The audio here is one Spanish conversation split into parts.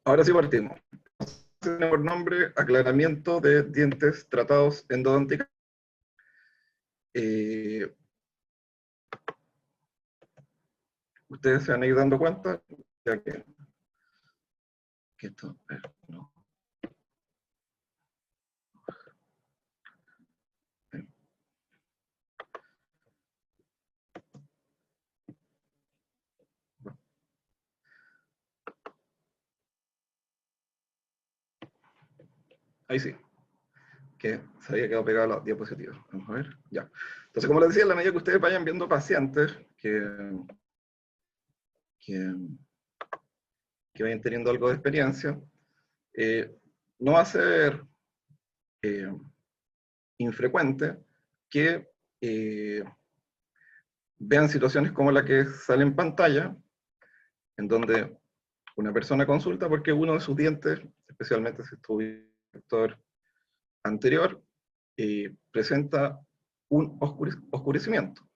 Ahora sí partimos. Tiene por nombre aclaramiento de dientes tratados endodónticamente. Eh, Ustedes se van a ir dando cuenta, ya que esto, no. Ahí sí, que se había quedado pegada la diapositiva. Vamos a ver, ya. Entonces, como les decía, a la medida que ustedes vayan viendo pacientes que, que vayan teniendo algo de experiencia, no va a ser eh, infrecuente que vean situaciones como la que sale en pantalla, en donde una persona consulta porque uno de sus dientes, especialmente si estuvo en el sector anterior, presenta un oscurecimiento.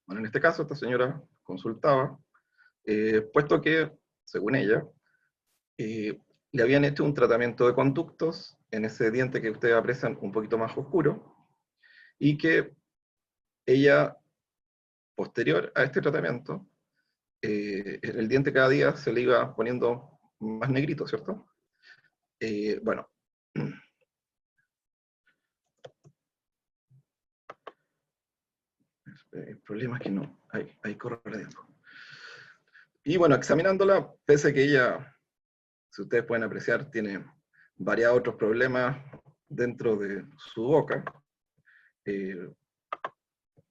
Bueno, en este caso, esta señora consultaba, puesto que, según ella, le habían hecho un tratamiento de conductos en ese diente que ustedes aprecian un poquito más oscuro, y que ella, posterior a este tratamiento, el diente cada día se le iba poniendo más negrito, ¿cierto? Bueno, el problema es que no, hay corre de tiempo. Y bueno, examinándola, pese a que ella, si ustedes pueden apreciar, tiene varios otros problemas dentro de su boca, eh,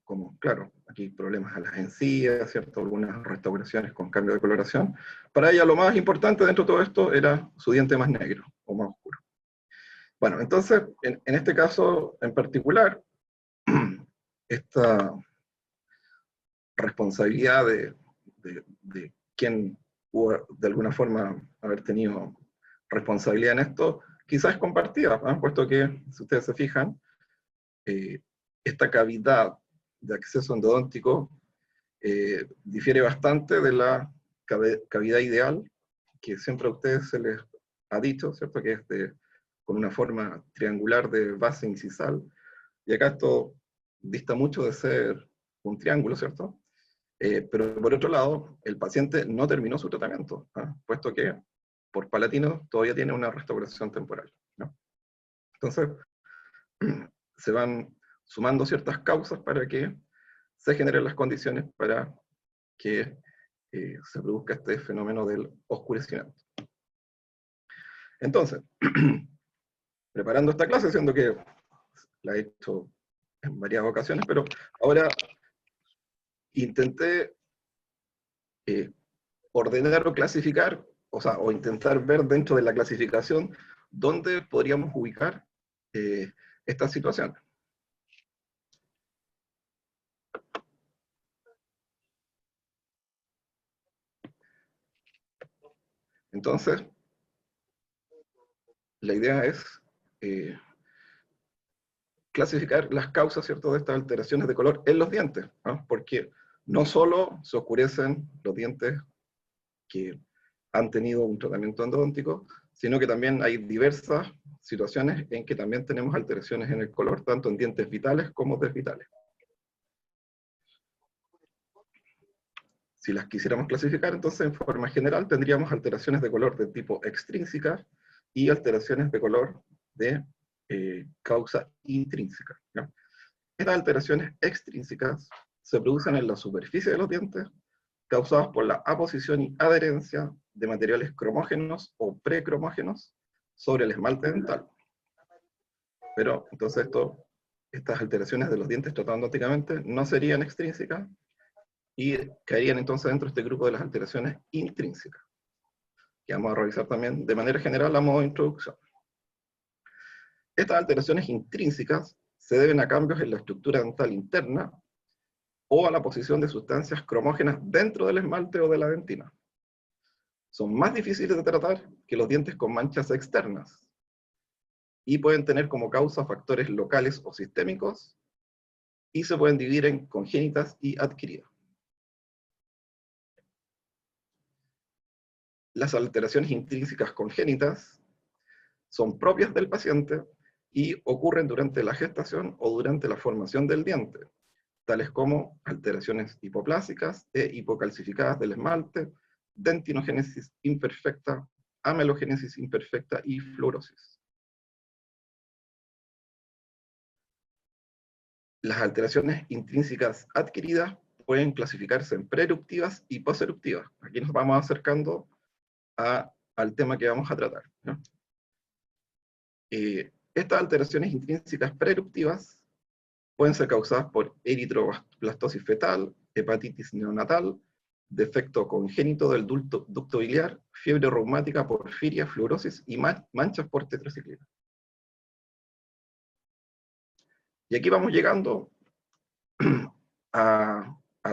como, claro, aquí problemas a las encías, ¿cierto? Algunas restauraciones con cambio de coloración. Para ella lo más importante dentro de todo esto era su diente más negro o más oscuro. Bueno, entonces, en este caso en particular, esta responsabilidad de quien pudo de alguna forma haber tenido responsabilidad en esto, quizás es compartida, ¿eh? Puesto que, si ustedes se fijan, eh, esta cavidad de acceso endodóntico difiere bastante de la cavidad ideal que siempre a ustedes se les ha dicho, ¿cierto? Que es con una forma triangular de base incisal, y acá esto dista mucho de ser un triángulo, ¿cierto? Pero por otro lado, el paciente no terminó su tratamiento, ¿eh? Puesto que por palatino todavía tiene una restauración temporal, ¿no? Entonces, se van sumando ciertas causas para que se generen las condiciones para que se produzca este fenómeno del oscurecimiento. Entonces, preparando esta clase, siendo que la he hecho en varias ocasiones, pero ahora intenté ordenar o clasificar, o sea, o intentar ver dentro de la clasificación dónde podríamos ubicar estas situaciones. Entonces, la idea es eh, clasificar las causas, ¿cierto?, de estas alteraciones de color en los dientes, ¿no? Porque no solo se oscurecen los dientes que han tenido un tratamiento endodóntico, sino que también hay diversas situaciones en que también tenemos alteraciones en el color, tanto en dientes vitales como desvitales. Si las quisiéramos clasificar, entonces en forma general tendríamos alteraciones de color de tipo extrínseca y alteraciones de color de causa intrínseca, ¿no? Estas alteraciones extrínsecas se producen en la superficie de los dientes, causadas por la aposición y adherencia de materiales cromógenos o precromógenos sobre el esmalte dental. Pero entonces estas alteraciones de los dientes tratados endodónticamente no serían extrínsecas y caerían entonces dentro de este grupo de las alteraciones intrínsecas, que vamos a revisar también de manera general a modo de introducción. Estas alteraciones intrínsecas se deben a cambios en la estructura dental interna o a la posición de sustancias cromógenas dentro del esmalte o de la dentina. Son más difíciles de tratar que los dientes con manchas externas y pueden tener como causa factores locales o sistémicos y se pueden dividir en congénitas y adquiridas. las alteraciones intrínsecas congénitas son propias del paciente y ocurren durante la gestación o durante la formación del diente, tales como alteraciones hipoplásicas e hipocalcificadas del esmalte, dentinogénesis imperfecta, amelogénesis imperfecta y fluorosis. Las alteraciones intrínsecas adquiridas pueden clasificarse en preeruptivas y poseruptivas. Aquí nos vamos acercando al tema que vamos a tratar, ¿no? Estas alteraciones intrínsecas preeruptivas pueden ser causadas por eritroblastosis fetal, hepatitis neonatal, defecto congénito del ducto biliar, fiebre reumática, porfiria, fluorosis y manchas por tetraciclina. Y aquí vamos llegando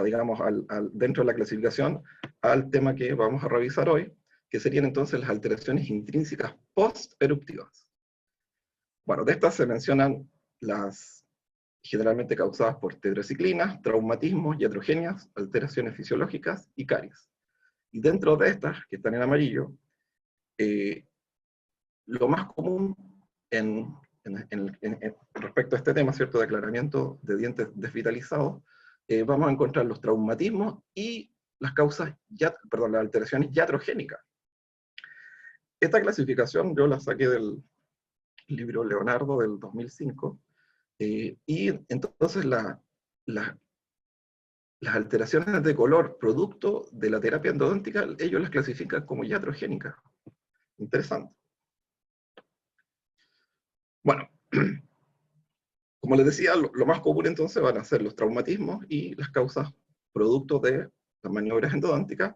digamos, dentro de la clasificación, al tema que vamos a revisar hoy, que serían entonces las alteraciones intrínsecas post-eruptivas. Bueno, de estas se mencionan las generalmente causadas por tetraciclinas, traumatismos, iatrogenias, alteraciones fisiológicas y caries. Y dentro de estas, que están en amarillo, lo más común respecto a este tema, ¿cierto?, de aclaramiento de dientes desvitalizados, vamos a encontrar los traumatismos y las causas, las alteraciones iatrogénicas. Esta clasificación yo la saqué del libro Leonardo del 2005, y entonces las alteraciones de color producto de la terapia endodóntica, ellos las clasifican como iatrogénicas. Interesante. Bueno, como les decía, lo más común entonces van a ser los traumatismos y las causas producto de las maniobras endodónticas,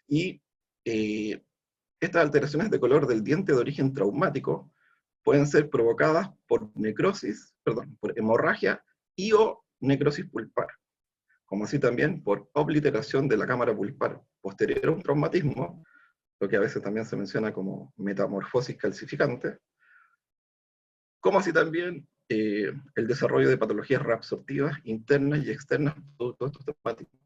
y estas alteraciones de color del diente de origen traumático pueden ser provocadas por necrosis, por hemorragia y o necrosis pulpar, como así también por obliteración de la cámara pulpar posterior a un traumatismo, lo que a veces también se menciona como metamorfosis calcificante, como así también el desarrollo de patologías reabsortivas internas y externas producto de estos traumatismos.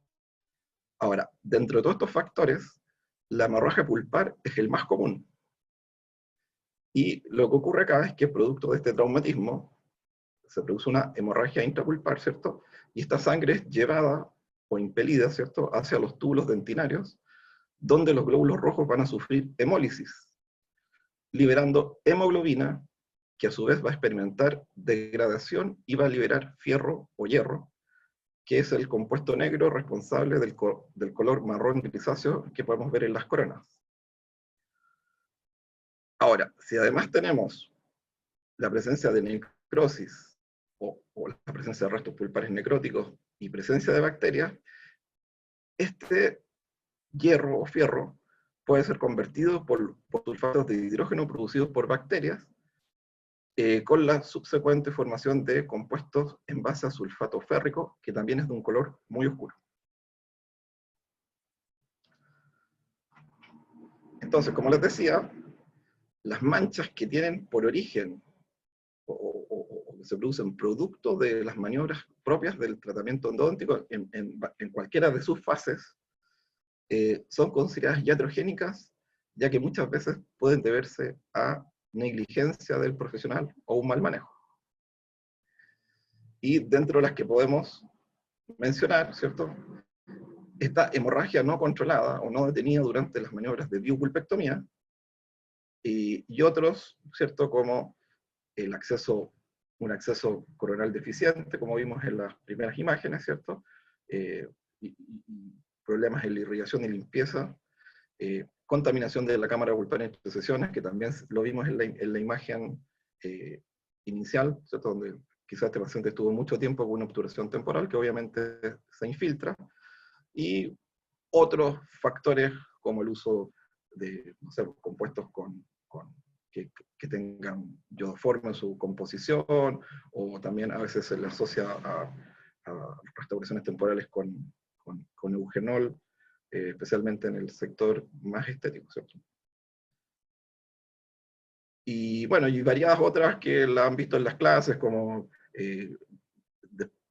Ahora, dentro de todos estos factores, la hemorragia pulpar es el más común. Y lo que ocurre acá es que producto de este traumatismo se produce una hemorragia intrapulpar, ¿cierto? Y esta sangre es llevada o impelida, ¿cierto?, hacia los túbulos dentinarios, donde los glóbulos rojos van a sufrir hemólisis, liberando hemoglobina, que a su vez va a experimentar degradación y va a liberar fierro o hierro, que es el compuesto negro responsable del color marrón grisáceo que podemos ver en las coronas. Ahora, si además tenemos la presencia de necrosis o la presencia de restos pulpares necróticos y presencia de bacterias, este hierro o fierro puede ser convertido por sulfatos de hidrógeno producidos por bacterias, con la subsecuente formación de compuestos en base a sulfato férrico, que también es de un color muy oscuro. Entonces, como les decía, las manchas que tienen por origen o que se producen producto de las maniobras propias del tratamiento endodóntico en cualquiera de sus fases, son consideradas iatrogénicas, ya que muchas veces pueden deberse a negligencia del profesional o un mal manejo. Y dentro de las que podemos mencionar, ¿cierto?, esta hemorragia no controlada o no detenida durante las maniobras de biopulpectomía, y otros, ¿cierto?, como un acceso coronal deficiente, como vimos en las primeras imágenes, ¿cierto?, y problemas en la irrigación y limpieza, contaminación de la cámara pulpar en sesiones, que también lo vimos en la imagen inicial, ¿cierto?, donde quizás este paciente estuvo mucho tiempo con una obturación temporal, que obviamente se infiltra, y otros factores como el uso de, no sé, compuestos que tengan iodoformo en su composición, o también a veces se le asocia a restauraciones temporales con eugenol, especialmente en el sector más estético, ¿cierto? Y bueno, y variadas otras que la han visto en las clases, como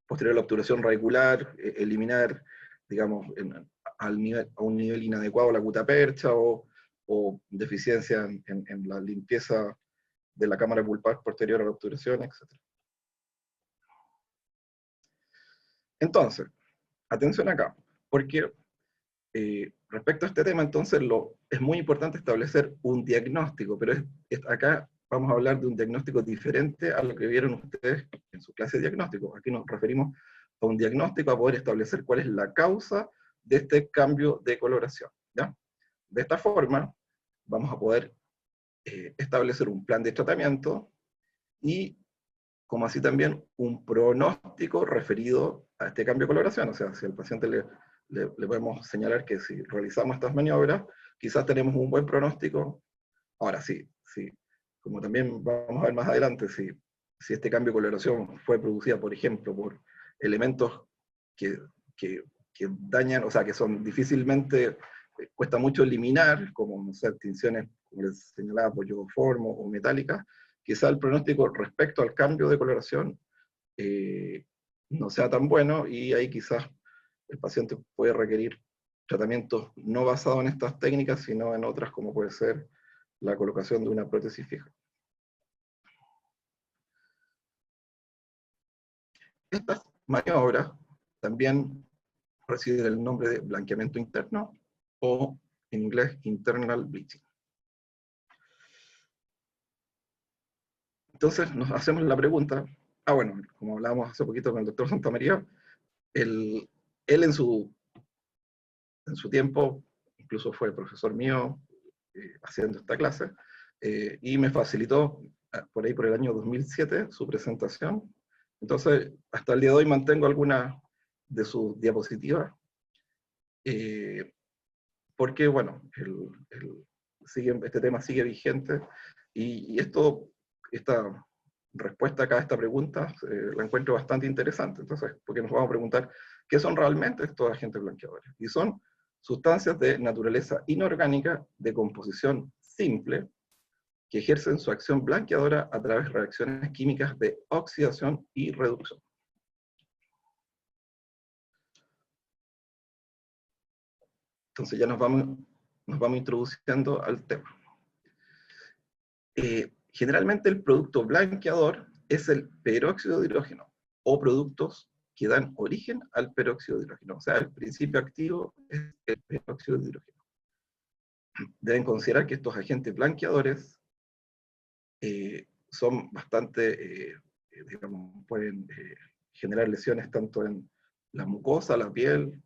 posterior a la obturación radicular, eliminar, digamos, a un nivel inadecuado la gutapercha, o o deficiencia en la limpieza de la cámara pulpar posterior a la obturación, etc. Entonces, atención acá, porque respecto a este tema, entonces, es muy importante establecer un diagnóstico, pero acá vamos a hablar de un diagnóstico diferente a lo que vieron ustedes en su clase de diagnóstico. Aquí nos referimos a un diagnóstico a poder establecer cuál es la causa de este cambio de coloración, ¿ya? De esta forma, vamos a poder establecer un plan de tratamiento y, como así también, un pronóstico referido a este cambio de coloración. O sea, si al paciente le podemos señalar que si realizamos estas maniobras, quizás tenemos un buen pronóstico. Ahora sí, como también vamos a ver más adelante, si este cambio de coloración fue producido, por ejemplo, por elementos que, que, que dañan, o sea, que son difícilmente, cuesta mucho eliminar, como, no sé, tinciones, como les señalaba, polloformo o metálicas, quizá el pronóstico respecto al cambio de coloración no sea tan bueno, y ahí quizás el paciente puede requerir tratamientos no basados en estas técnicas, sino en otras, como puede ser la colocación de una prótesis fija. Estas maniobras también reciben el nombre de blanqueamiento interno, o en inglés internal bleaching. Entonces nos hacemos la pregunta, bueno, como hablábamos hace poquito con el doctor Santamaría, él en su tiempo, incluso fue profesor mío haciendo esta clase, y me facilitó por ahí por el año 2007 su presentación. Entonces, hasta el día de hoy mantengo algunas de sus diapositivas, porque, bueno, este tema sigue vigente, y esta respuesta acá a esta pregunta la encuentro bastante interesante. Entonces, porque nos vamos a preguntar qué son realmente estos agentes blanqueadores. Y son sustancias de naturaleza inorgánica, de composición simple, que ejercen su acción blanqueadora a través de reacciones químicas de oxidación y reducción. Entonces ya nos vamos introduciendo al tema. Generalmente el producto blanqueador es el peróxido de hidrógeno, o productos que dan origen al peróxido de hidrógeno. O sea, el principio activo es el peróxido de hidrógeno. Deben considerar que estos agentes blanqueadores son bastante, digamos, pueden generar lesiones tanto en la mucosa, la piel,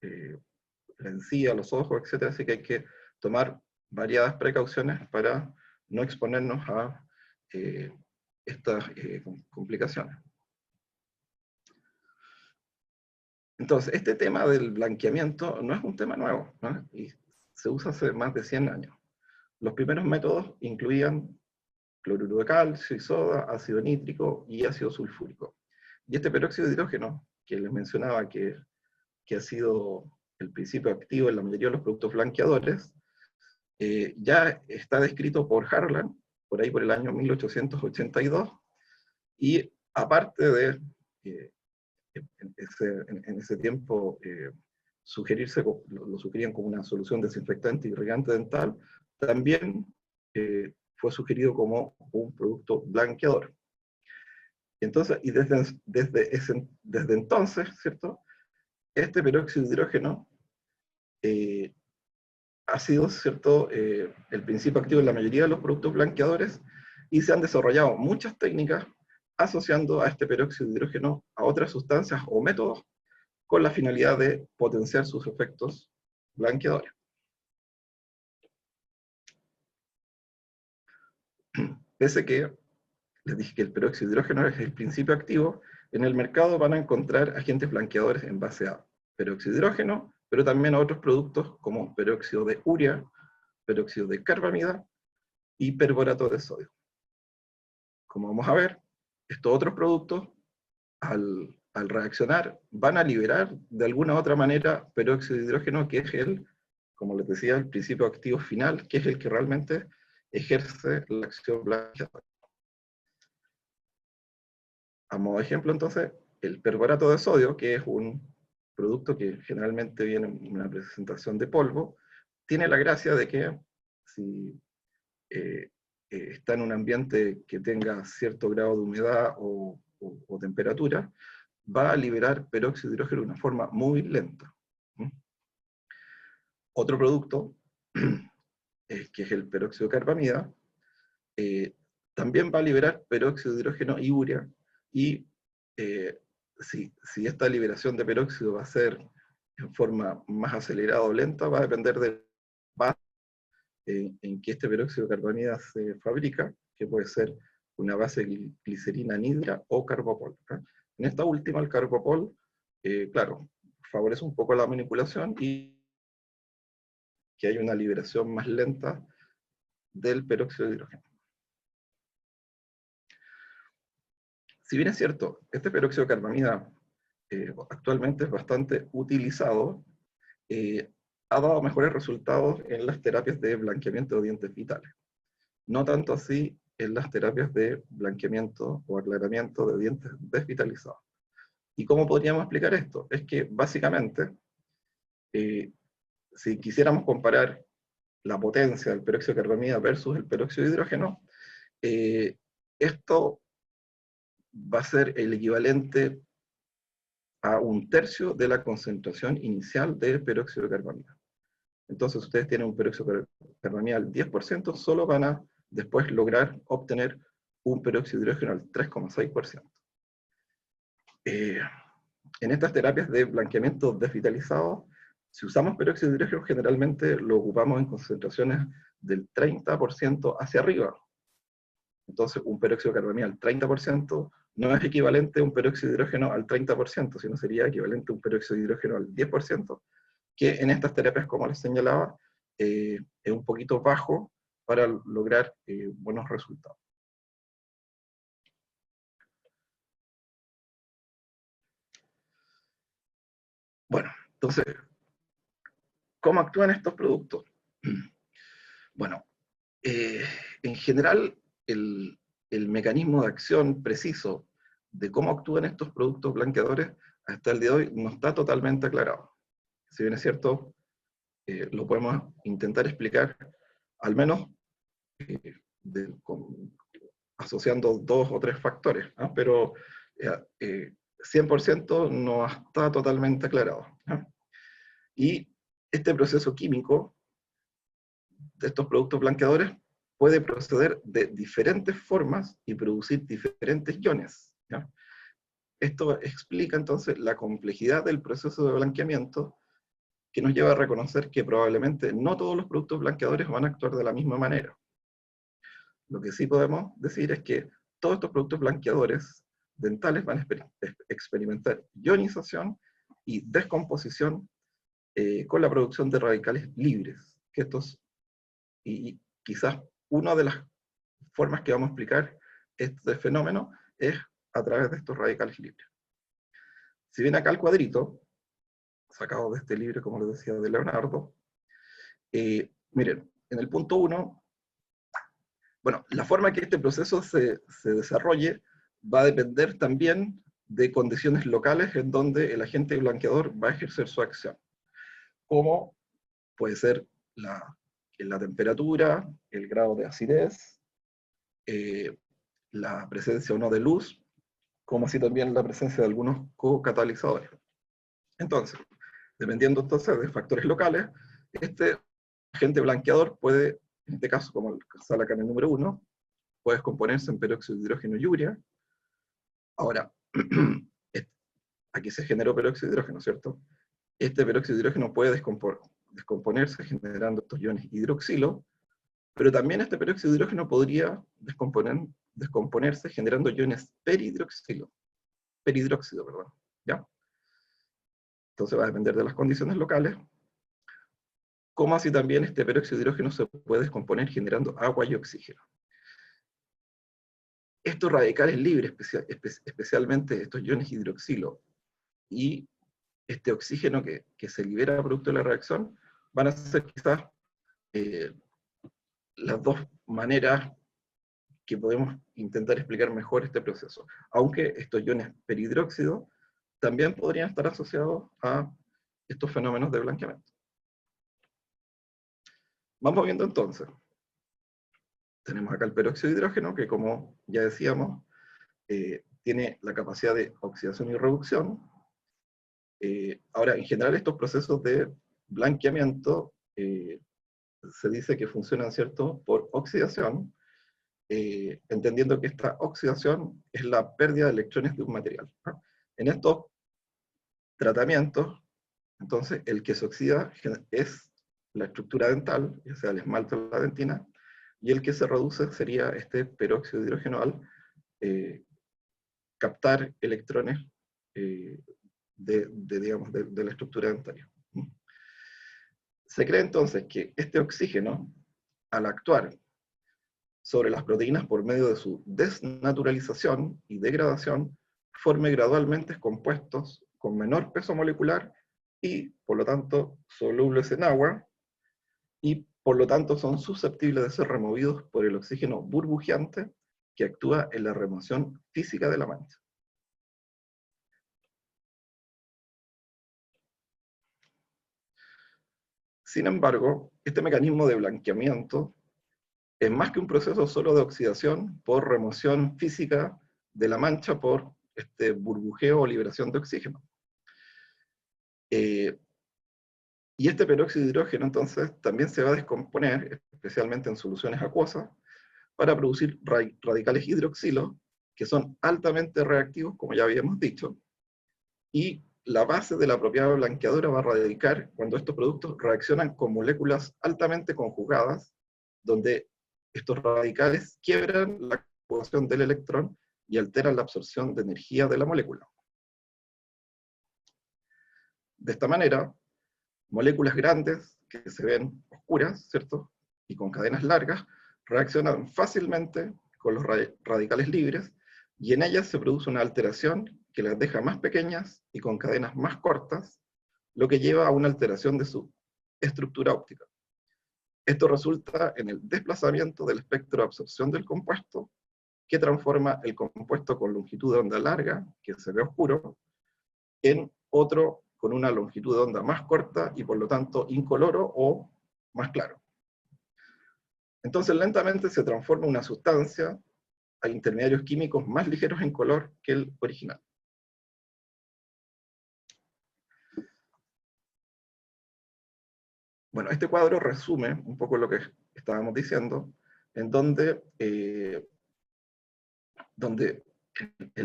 la encía, los ojos, etc. Así que hay que tomar variadas precauciones para no exponernos a estas complicaciones. Entonces, este tema del blanqueamiento no es un tema nuevo, ¿no? Y se usa hace más de 100 años. Los primeros métodos incluían cloruro de calcio y soda, ácido nítrico y ácido sulfúrico. Y este peróxido de hidrógeno, que les mencionaba que ha sido el principio activo en la mayoría de los productos blanqueadores, ya está descrito por Harlan, por ahí por el año 1882, y aparte de en ese tiempo lo sugerían como una solución desinfectante y irrigante dental, también fue sugerido como un producto blanqueador. Entonces, y desde entonces, ¿cierto? Este peróxido de hidrógeno ha sido, ¿cierto?, el principio activo en la mayoría de los productos blanqueadores, y se han desarrollado muchas técnicas asociando a este peróxido de hidrógeno a otras sustancias o métodos con la finalidad de potenciar sus efectos blanqueadores. Pese que les dije que el peróxido de hidrógeno es el principio activo, en el mercado van a encontrar agentes blanqueadores en base a peróxido de hidrógeno, pero también a otros productos como peróxido de urea, peróxido de carbamida y perborato de sodio. Como vamos a ver, estos otros productos, al reaccionar, van a liberar de alguna u otra manera peróxido de hidrógeno, que es como les decía, el principio activo final, que es el que realmente ejerce la acción blanqueadora. A modo de ejemplo, entonces, el perborato de sodio, que es un producto que generalmente viene en una presentación de polvo, tiene la gracia de que si está en un ambiente que tenga cierto grado de humedad o temperatura, va a liberar peróxido de hidrógeno de una forma muy lenta. Otro producto, que es el peróxido de carbamida, también va a liberar peróxido de hidrógeno y urea, y si esta liberación de peróxido va a ser en forma más acelerada o lenta, va a depender del base en que este peróxido de carbamida se fabrica, que puede ser una base glicerina anhidra o carbopol. En esta última, el carbopol, claro, favorece un poco la manipulación y que hay una liberación más lenta del peróxido de hidrógeno. Si bien es cierto, este peróxido de carbamida actualmente es bastante utilizado, ha dado mejores resultados en las terapias de blanqueamiento de dientes vitales. No tanto así en las terapias de blanqueamiento o aclaramiento de dientes desvitalizados. ¿Y cómo podríamos explicar esto? Es que básicamente, si quisiéramos comparar la potencia del peróxido de carbamida versus el peróxido de hidrógeno, esto va a ser el equivalente a 1/3 de la concentración inicial del peróxido de carbamida. Entonces, ustedes tienen un peróxido de carbamida al 10%, solo van a después lograr obtener un peróxido de hidrógeno al 3,6%. En estas terapias de blanqueamiento desvitalizado, si usamos peróxido de hidrógeno, generalmente lo ocupamos en concentraciones del 30% hacia arriba. Entonces, un peróxido de carbamida al 30% no es equivalente a un peróxido de hidrógeno al 30%, sino sería equivalente a un peróxido de hidrógeno al 10%, que en estas terapias, como les señalaba, es un poquito bajo para lograr buenos resultados. Bueno, entonces, ¿cómo actúan estos productos? Bueno, en general, el mecanismo de acción preciso de cómo actúan estos productos blanqueadores hasta el día de hoy no está totalmente aclarado. Si bien es cierto, lo podemos intentar explicar, al menos asociando 2 o 3 factores, ¿no? Pero 100% no está totalmente aclarado, ¿no? Y este proceso químico de estos productos blanqueadores puede proceder de diferentes formas y producir diferentes iones, ¿no? Esto explica entonces la complejidad del proceso de blanqueamiento, que nos lleva a reconocer que probablemente no todos los productos blanqueadores van a actuar de la misma manera. Lo que sí podemos decir es que todos estos productos blanqueadores dentales van a experimentar ionización y descomposición con la producción de radicales libres. Que estos, y quizás una de las formas que vamos a explicar este fenómeno es a través de estos radicales libres. Si bien acá el cuadrito, sacado de este libro, como les decía, de Leonardo, miren, en el punto 1, bueno, la forma que este proceso se desarrolle va a depender también de condiciones locales en donde el agente blanqueador va a ejercer su acción, como puede ser la temperatura, el grado de acidez, la presencia o no de luz, como así también la presencia de algunos co-catalizadores. Entonces, dependiendo entonces de factores locales, este agente blanqueador puede, en este caso, como sale acá en el número 1, puede descomponerse en peróxido de hidrógeno y urea. Ahora, aquí se generó peróxido de hidrógeno, ¿cierto? Este peróxido de hidrógeno puede descomponerse generando estos iones hidroxilo, pero también este peróxido de hidrógeno podría descomponerse generando iones peridróxido, perdón, ¿ya? Entonces va a depender de las condiciones locales, como así también este peróxido de hidrógeno se puede descomponer generando agua y oxígeno. Estos radicales libres, especialmente estos iones hidroxilo y este oxígeno que se libera producto de la reacción, van a ser quizás las dos maneras que podemos intentar explicar mejor este proceso. Aunque estos iones perhidróxido también podrían estar asociados a estos fenómenos de blanqueamiento. Vamos viendo entonces. tenemos acá el peróxido de hidrógeno, que como ya decíamos, tiene la capacidad de oxidación y reducción. Ahora, en general, estos procesos de blanqueamiento se dice que funcionan, ¿cierto?, por oxidación, entendiendo que esta oxidación es la pérdida de electrones de un material, ¿no? En estos tratamientos, entonces, el que se oxida es la estructura dental, ya sea el esmalte o la dentina, y el que se reduce sería este peróxido de hidrógeno al captar electrones digamos, de la estructura dentaria. Se cree entonces que este oxígeno, al actuar sobre las proteínas por medio de su desnaturalización y degradación, forme gradualmente compuestos con menor peso molecular y, por lo tanto, solubles en agua, y por lo tanto son susceptibles de ser removidos por el oxígeno burbujeante que actúa en la remoción física de la mancha. Sin embargo, este mecanismo de blanqueamiento es más que un proceso solo de oxidación por remoción física de la mancha por este burbujeo o liberación de oxígeno. Y este peróxido de hidrógeno entonces también se va a descomponer, especialmente en soluciones acuosas, para producir radicales hidroxilo, que son altamente reactivos, como ya habíamos dicho, y la base de la propiedad blanqueadora va a radicar cuando estos productos reaccionan con moléculas altamente conjugadas, donde estos radicales quiebran la conjugación del electrón y alteran la absorción de energía de la molécula. De esta manera, moléculas grandes que se ven oscuras, ¿cierto?, y con cadenas largas, reaccionan fácilmente con los radicales libres, y en ellas se produce una alteración que las deja más pequeñas y con cadenas más cortas, lo que lleva a una alteración de su estructura óptica. Esto resulta en el desplazamiento del espectro de absorción del compuesto, que transforma el compuesto con longitud de onda larga, que se ve oscuro, en otro con una longitud de onda más corta y por lo tanto incoloro o más claro. Entonces lentamente se transforma una sustancia a intermediarios químicos más ligeros en color que el original. Bueno, este cuadro resume un poco lo que estábamos diciendo, en donde en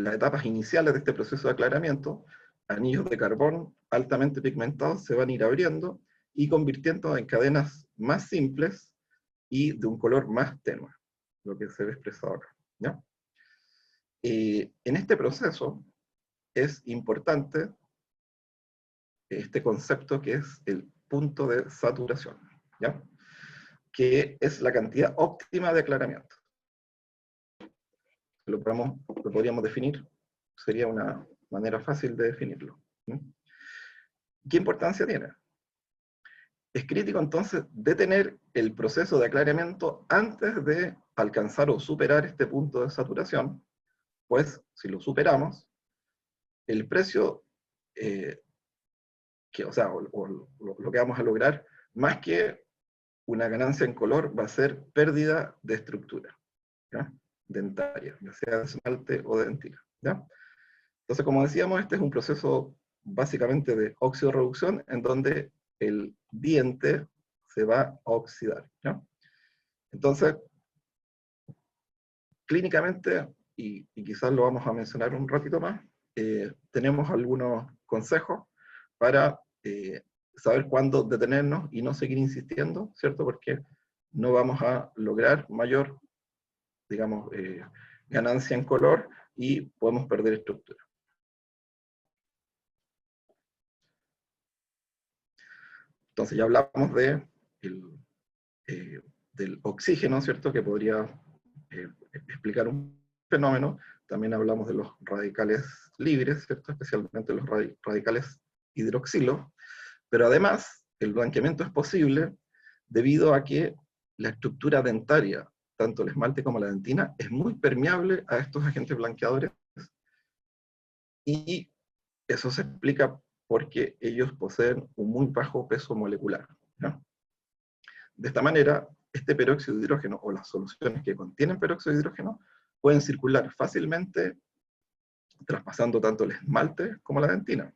las etapas iniciales de este proceso de aclaramiento, anillos de carbón altamente pigmentados se van a ir abriendo y convirtiendo en cadenas más simples y de un color más tenue, lo que se ve expresado acá, ¿ya? En este proceso es importante este concepto que es el punto de saturación, ¿ya?, que es la cantidad óptima de aclaramiento. Lo podríamos definir, sería una manera fácil de definirlo. ¿Qué importancia tiene? Es crítico entonces detener el proceso de aclaramiento antes de alcanzar o superar este punto de saturación, pues si lo superamos, el precio, lo que vamos a lograr, más que una ganancia en color, va a ser pérdida de estructura, ¿ya?, dentaria, ya sea de esmalte o de dentina, ¿ya? Entonces, como decíamos, este es un proceso básicamente de oxidorreducción, en donde el diente se va a oxidar, ¿ya? Entonces, clínicamente, y quizás lo vamos a mencionar un ratito más, tenemos algunos consejos para saber cuándo detenernos y no seguir insistiendo, ¿cierto? Porque no vamos a lograr mayor, digamos, ganancia en color y podemos perder estructura. Entonces ya hablamos del oxígeno, ¿cierto?, que podría explicar un fenómeno. También hablamos de los radicales libres, ¿cierto?, especialmente los radicales hidroxilo. Pero además, el blanqueamiento es posible debido a que la estructura dentaria, tanto el esmalte como la dentina, es muy permeable a estos agentes blanqueadores, y eso se explica porque ellos poseen un muy bajo peso molecular, ¿no? De esta manera, este peróxido de hidrógeno o las soluciones que contienen peróxido de hidrógeno pueden circular fácilmente traspasando tanto el esmalte como la dentina.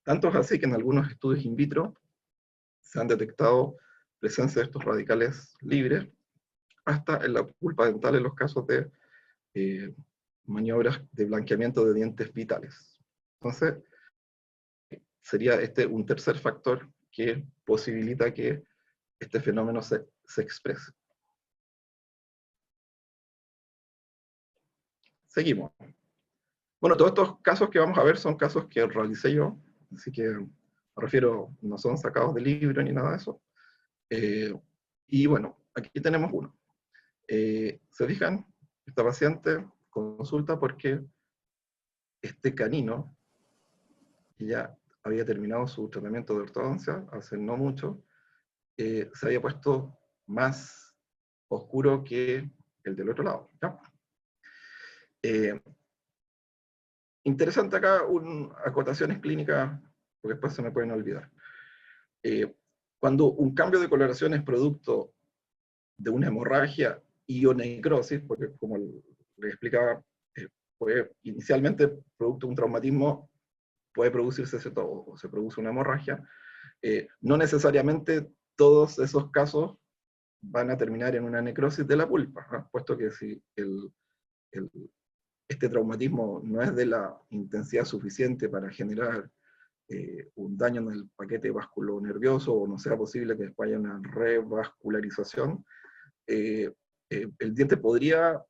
Tanto es así que en algunos estudios in vitro se han detectado presencia de estos radicales libres hasta en la pulpa dental en los casos de maniobras de blanqueamiento de dientes vitales. Entonces, sería este un tercer factor que posibilita que este fenómeno se exprese. Seguimos. Bueno, todos estos casos que vamos a ver son casos que realicé yo, así que me refiero, no son sacados de libro ni nada de eso. Y bueno, aquí tenemos uno. ¿Se fijan? Esta paciente consulta porque este canino, que ya había terminado su tratamiento de ortodoncia hace no mucho, se había puesto más oscuro que el del otro lado. ¿Ya? Interesante acá, acotaciones clínicas, porque después se me pueden olvidar. Cuando un cambio de coloración es producto de una hemorragia y o necrosis, porque como les explicaba, puede, inicialmente producto de un traumatismo puede producirse o se produce una hemorragia, no necesariamente todos esos casos van a terminar en una necrosis de la pulpa, ¿eh? Puesto que si este traumatismo no es de la intensidad suficiente para generar un daño en el paquete vasculonervioso o no sea posible que después haya una revascularización, el diente podría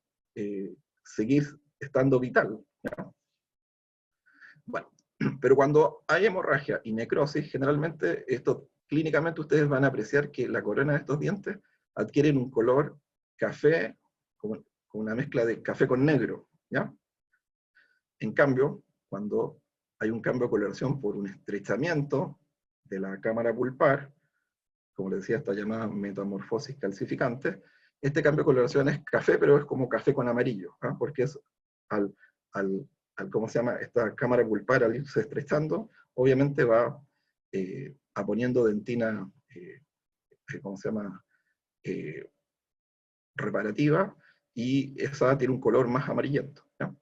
seguir estando vital, ¿no? Bueno, pero cuando hay hemorragia y necrosis, generalmente esto clínicamente ustedes van a apreciar que la corona de estos dientes adquieren un color café, con una mezcla de café con negro, ¿ya? En cambio, cuando hay un cambio de coloración por un estrechamiento de la cámara pulpar, como les decía, esta llamada metamorfosis calcificante, este cambio de coloración es café, pero es como café con amarillo, ¿eh? Porque es ¿cómo se llama? Esta cámara pulpar al irse estrechando, obviamente va poniendo dentina, ¿cómo se llama? Reparativa, y esa tiene un color más amarillento, ¿ya?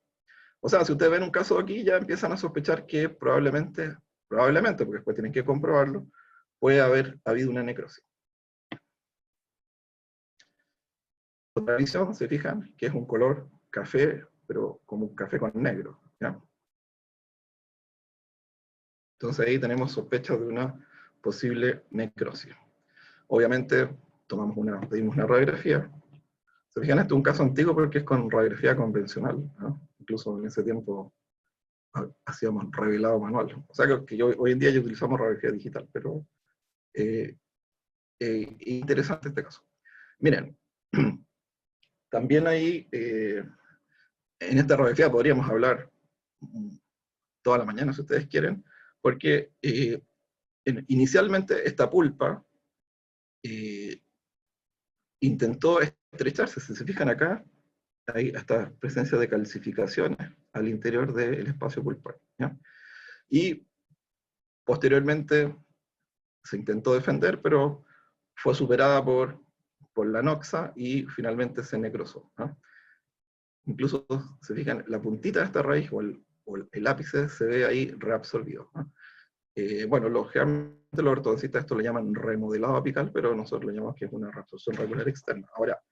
O sea, si ustedes ven un caso aquí, ya empiezan a sospechar que probablemente, porque después tienen que comprobarlo, puede haber habido una necrosis. Otra visión, se fijan, que es un color café, pero como un café con negro, ¿ya? Entonces ahí tenemos sospechas de una posible necrosis. Obviamente, pedimos una radiografía. Se fijan, este es un caso antiguo porque es con radiografía convencional, ¿no? Incluso en ese tiempo hacíamos revelado manual. O sea que hoy en día ya utilizamos radiografía digital, pero interesante este caso. Miren, también ahí, en esta radiografía podríamos hablar toda la mañana si ustedes quieren, porque inicialmente esta pulpa intentó estrecharse. Si se fijan acá, hay hasta presencia de calcificaciones al interior del espacio pulpar, ¿ya? Y posteriormente se intentó defender, pero fue superada por la noxa y finalmente se necrosó, ¿no? Incluso, se fijan, la puntita de esta raíz o el ápice se ve ahí reabsorbido, ¿no? Bueno, generalmente los ortodoncistas esto le llaman remodelado apical, pero nosotros le llamamos que es una reabsorción regular externa. Ahora,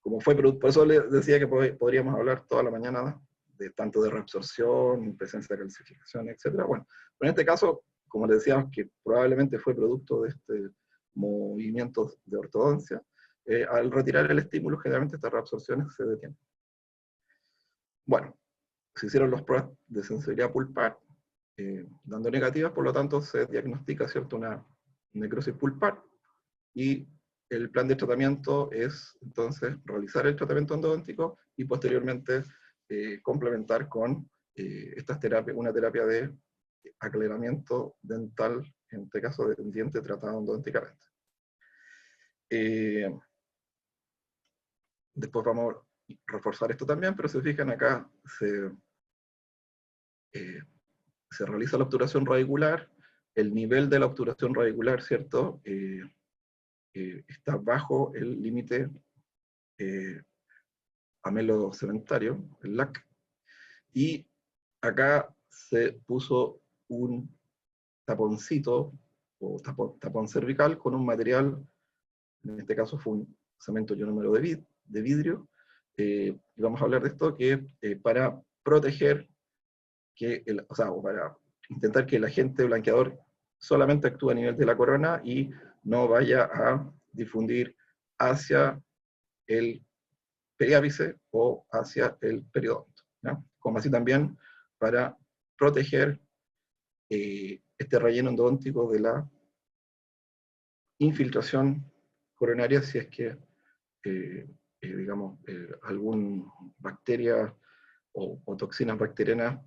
como fue por eso les decía que podríamos hablar toda la mañana de tanto de reabsorción, presencia de calcificación, etc. Bueno, en este caso, como les decíamos, que probablemente fue producto de este movimiento de ortodoncia, al retirar el estímulo, generalmente estas reabsorciones se detienen. Bueno, se hicieron los pruebas de sensibilidad pulpar, dando negativas, por lo tanto se diagnostica, ¿cierto?, una necrosis pulpar, y el plan de tratamiento es entonces realizar el tratamiento endodóntico y posteriormente complementar con una terapia de aclaramiento dental, en este caso de diente tratado endodónticamente. Después vamos a reforzar esto también, pero se fijan acá, se realiza la obturación radicular, el nivel de la obturación radicular, ¿cierto? está bajo el límite amelocementario, el LAC, y acá se puso un taponcito, o tapón cervical, con un material, en este caso fue un cemento ionómero de vidrio, y vamos a hablar de esto, que para proteger, o para intentar que el agente blanqueador solamente actúe a nivel de la corona y no vaya a difundir hacia el periápice o hacia el periodonto, ¿no? Como así también para proteger este relleno endodóntico de la infiltración coronaria si es que, digamos, algún bacteria o toxinas bacterianas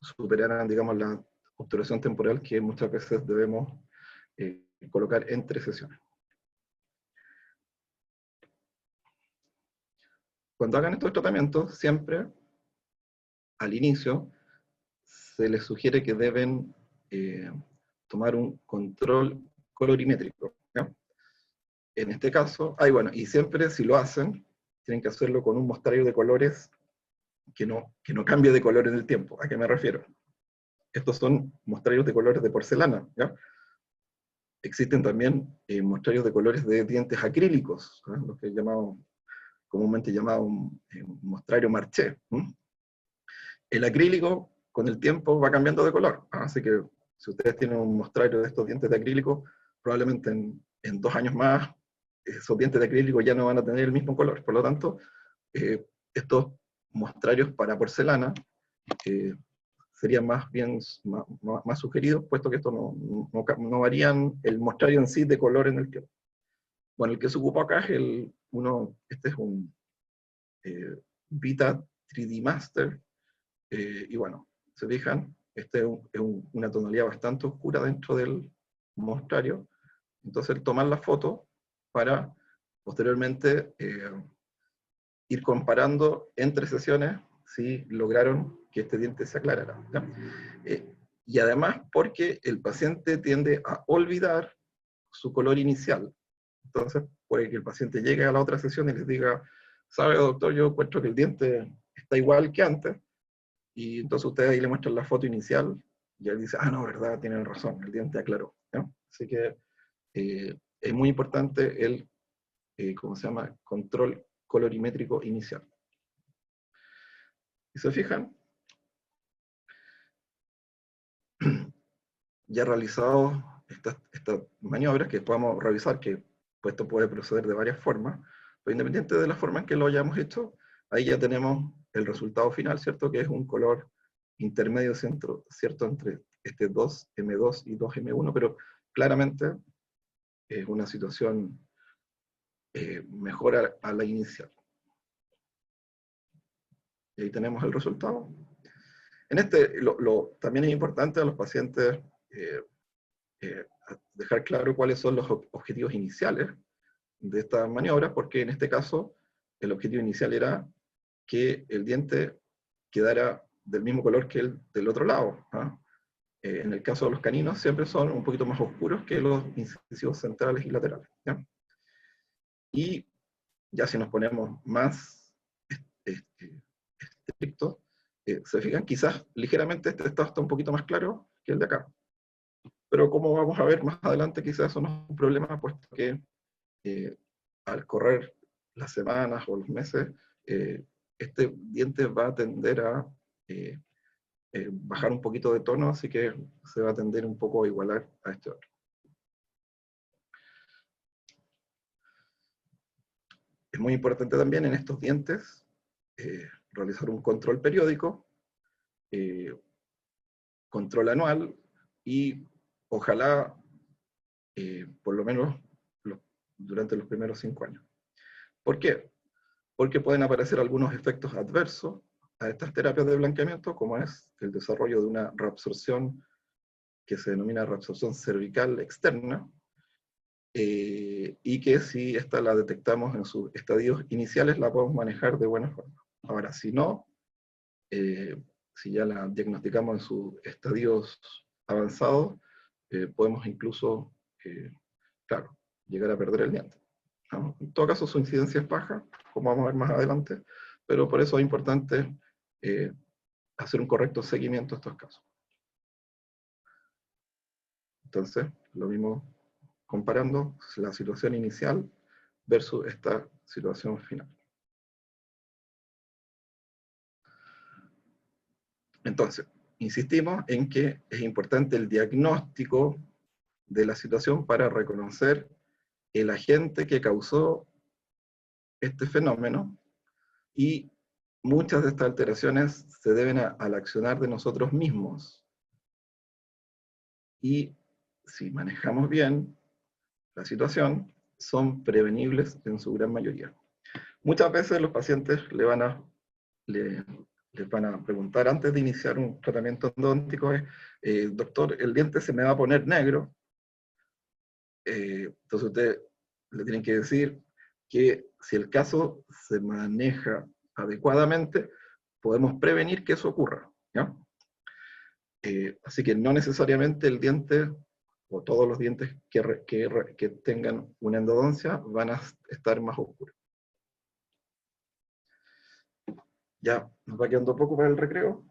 superaran, digamos, la obturación temporal que muchas veces debemos colocar entre sesiones. Cuando hagan estos tratamientos, siempre al inicio se les sugiere que deben tomar un control colorimétrico, ¿no? En este caso, bueno, y siempre si lo hacen, tienen que hacerlo con un mostrario de colores que no cambie de color en el tiempo. ¿A qué me refiero? Estos son mostrarios de colores de porcelana, ¿ya? Existen también mostrarios de colores de dientes acrílicos, ¿no? Lo que es comúnmente llamado un mostrario marché. El acrílico, con el tiempo, va cambiando de color, ¿no? Así que si ustedes tienen un mostrario de estos dientes de acrílico, probablemente en 2 años más, esos dientes de acrílico ya no van a tener el mismo color. Por lo tanto, estos mostrarios para porcelana serían más bien más sugeridos, puesto que estos no varían el mostrario en sí de color en el tiempo. Bueno, el que se ocupa acá es este es un Vita 3D Master, y bueno, se fijan, este es una tonalidad bastante oscura dentro del mostrario, entonces el tomar la foto para posteriormente ir comparando entre sesiones si lograron que este diente se aclarara, ¿ya? Y además porque el paciente tiende a olvidar su color inicial. Entonces puede que el paciente llegue a la otra sesión y les diga, ¿sabe, doctor? Yo encuentro que el diente está igual que antes, y entonces ustedes ahí le muestran la foto inicial y él dice, no, verdad, tienen razón, el diente aclaró, ¿no? Así que es muy importante el, ¿cómo se llama?, control colorimétrico inicial. Si se fijan, ya realizado estas maniobras que podamos revisar, que pues, esto puede proceder de varias formas, pero independiente de la forma en que lo hayamos hecho, ahí ya tenemos el resultado final, ¿cierto? Que es un color intermedio, ¿cierto? Entre este 2M2 y 2M1, pero claramente es una situación mejor a la inicial. Y ahí tenemos el resultado. En también es importante a los pacientes dejar claro cuáles son los objetivos iniciales de estas maniobras, porque en este caso el objetivo inicial era que el diente quedara del mismo color que el del otro lado, ¿ah? En el caso de los caninos siempre son un poquito más oscuros que los incisivos centrales y laterales, ¿ya? Y ya si nos ponemos más estrictos, se fijan, quizás ligeramente este está un poquito más claro que el de acá. Pero como vamos a ver más adelante, quizás eso no es un problema, puesto que al correr las semanas o los meses, este diente va a tender a bajar un poquito de tono, así que se va a tender un poco a igualar a este otro. Es muy importante también en estos dientes realizar un control periódico, control anual, y ojalá por lo menos durante los primeros 5 años. ¿Por qué? Porque pueden aparecer algunos efectos adversos a estas terapias de blanqueamiento, como es el desarrollo de una reabsorción que se denomina reabsorción cervical externa, y que si esta la detectamos en sus estadios iniciales, la podemos manejar de buena forma. Ahora, si no, si ya la diagnosticamos en sus estadios avanzados, podemos incluso, claro, llegar a perder el diente, ¿no? En todo caso, su incidencia es baja, como vamos a ver más adelante, pero por eso es importante hacer un correcto seguimiento a estos casos. Entonces, lo mismo comparando la situación inicial versus esta situación final. Entonces, insistimos en que es importante el diagnóstico de la situación para reconocer el agente que causó este fenómeno, y muchas de estas alteraciones se deben al accionar de nosotros mismos. Y si manejamos bien la situación, son prevenibles en su gran mayoría. Muchas veces los pacientes les van a preguntar antes de iniciar un tratamiento endodóntico, doctor, el diente se me va a poner negro. Entonces usted le tienen que decir que si el caso se maneja adecuadamente, podemos prevenir que eso ocurra, ¿ya? Así que no necesariamente el diente o todos los dientes que tengan una endodoncia van a estar más oscuros. Ya nos va quedando poco para el recreo.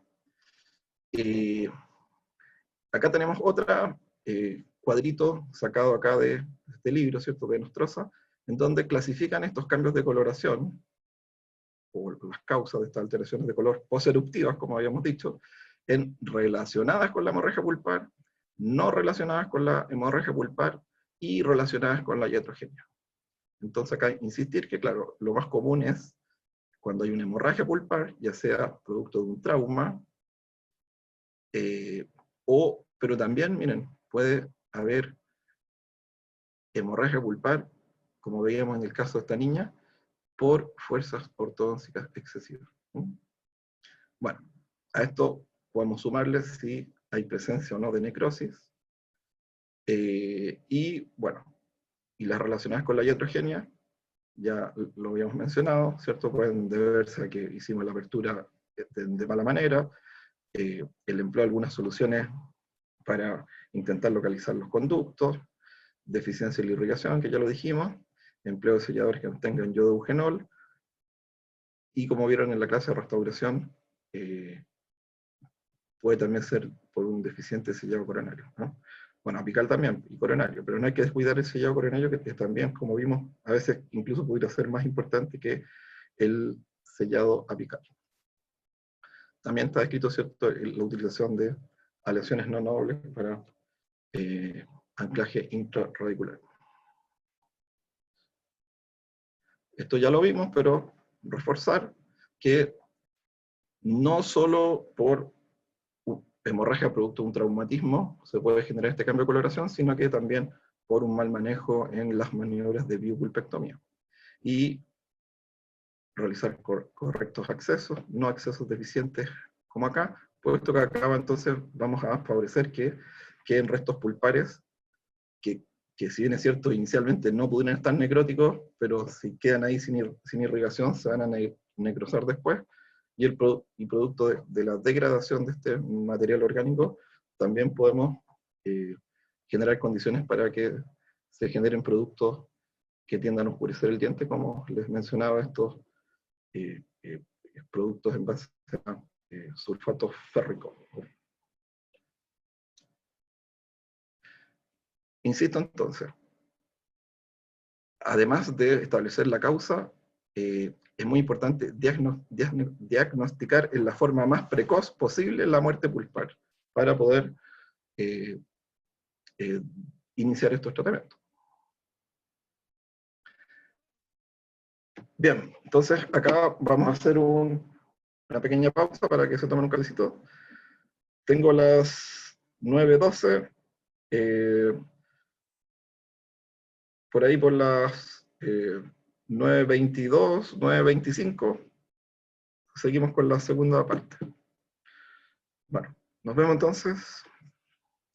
Acá tenemos otra cuadrito sacado acá de este libro, ¿cierto?, de Nostroza, en donde clasifican estos cambios de coloración, o las causas de estas alteraciones de color poseruptivas, como habíamos dicho, en relacionadas con la hemorragia pulpar, no relacionadas con la hemorragia pulpar, y relacionadas con la iatrogenia. Entonces acá insistir que, claro, lo más común es cuando hay una hemorragia pulpar, ya sea producto de un trauma, pero también, miren, puede haber hemorragia pulpar, como veíamos en el caso de esta niña, por fuerzas ortodóncicas excesivas. Bueno, a esto podemos sumarle si hay presencia o no de necrosis, y bueno, y las relacionadas con la iatrogenia, ya lo habíamos mencionado, ¿cierto? Pueden deberse a que hicimos la apertura de mala manera, el empleo de algunas soluciones para intentar localizar los conductos, deficiencia en la irrigación, que ya lo dijimos, empleo de selladores que contengan yodo eugenol, y como vieron en la clase de restauración, puede también ser por un deficiente sellado coronario, ¿no? Bueno, apical también, y coronario, pero no hay que descuidar el sellado coronario, que también, como vimos, a veces incluso podría ser más importante que el sellado apical. También está descrito, ¿cierto?, la utilización de aleaciones no nobles para anclaje intraradicular. Esto ya lo vimos, pero reforzar que no solo por hemorragia producto de un traumatismo se puede generar este cambio de coloración, sino que también por un mal manejo en las maniobras de biopulpectomía. Y realizar correctos accesos, no accesos deficientes como acá, puesto que acá entonces vamos a favorecer que queden restos pulpares que si bien es cierto, inicialmente no pudieron estar necróticos, pero si quedan ahí sin irrigación, se van a necrosar después, y producto de la degradación de este material orgánico, también podemos generar condiciones para que se generen productos que tiendan a oscurecer el diente, como les mencionaba, estos productos en base a sulfato férrico. Insisto entonces, además de establecer la causa, es muy importante diagnosticar en la forma más precoz posible la muerte pulpar, para poder iniciar estos tratamientos. Bien, entonces acá vamos a hacer una pequeña pausa para que se tomen un cafecito. Tengo las 9:12, por ahí por las 9:22, 9:25, seguimos con la segunda parte. Bueno, nos vemos entonces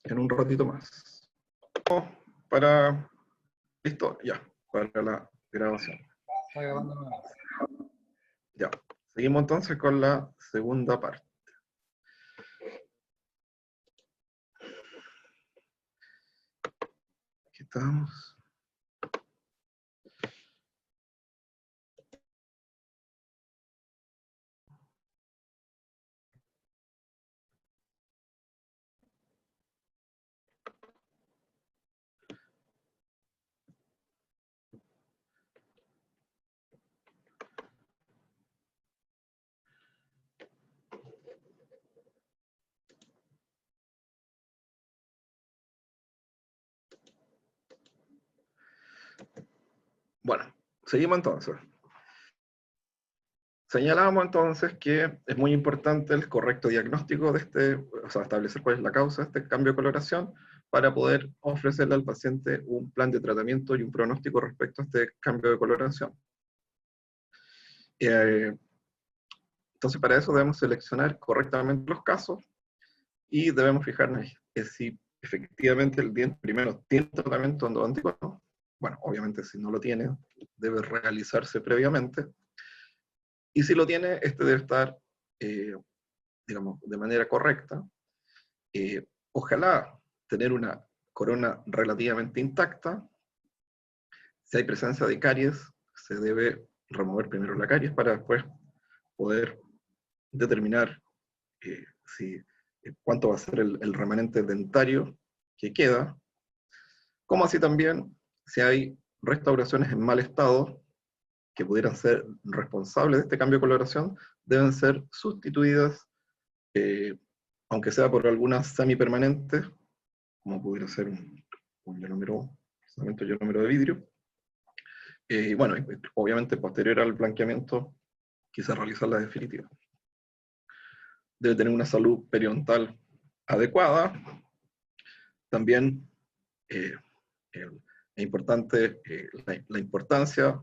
en un ratito más. Listo, ya, para la grabación. Está grabando nuevamente. Ya, seguimos entonces con la segunda parte. Aquí estamos. Bueno, seguimos entonces. Señalábamos entonces que es muy importante el correcto diagnóstico de o sea, establecer cuál es la causa de este cambio de coloración para poder ofrecerle al paciente un plan de tratamiento y un pronóstico respecto a este cambio de coloración. Entonces, para eso debemos seleccionar correctamente los casos y debemos fijarnos en si efectivamente el diente primero tiene tratamiento endodóntico o no. Bueno, obviamente si no lo tiene, debe realizarse previamente. Y si lo tiene, este debe estar, digamos, de manera correcta. Ojalá tener una corona relativamente intacta. Si hay presencia de caries, se debe remover primero la caries para después poder determinar cuánto va a ser el remanente dentario que queda, como así también si hay restauraciones en mal estado que pudieran ser responsables de este cambio de coloración, deben ser sustituidas, aunque sea por algunas semipermanentes, como pudiera ser un ionómero de vidrio. Bueno, obviamente posterior al blanqueamiento, quizás realizar la definitiva. Debe tener una salud periodontal adecuada. También es importante la importancia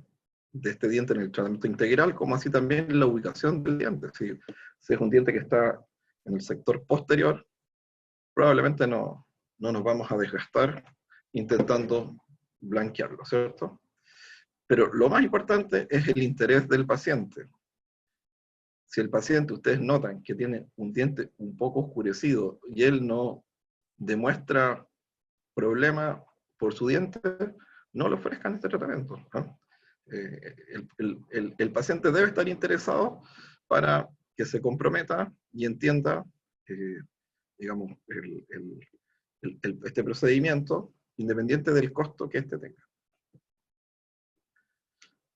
de este diente en el tratamiento integral, como así también la ubicación del diente. Si es un diente que está en el sector posterior, probablemente no nos vamos a desgastar intentando blanquearlo, ¿cierto? Pero lo más importante es el interés del paciente. Si el paciente, ustedes notan que tiene un diente un poco oscurecido y él no demuestra problema por su diente, no le ofrezcan este tratamiento, ¿no? El paciente debe estar interesado para que se comprometa y entienda, digamos, este procedimiento, independiente del costo que éste tenga.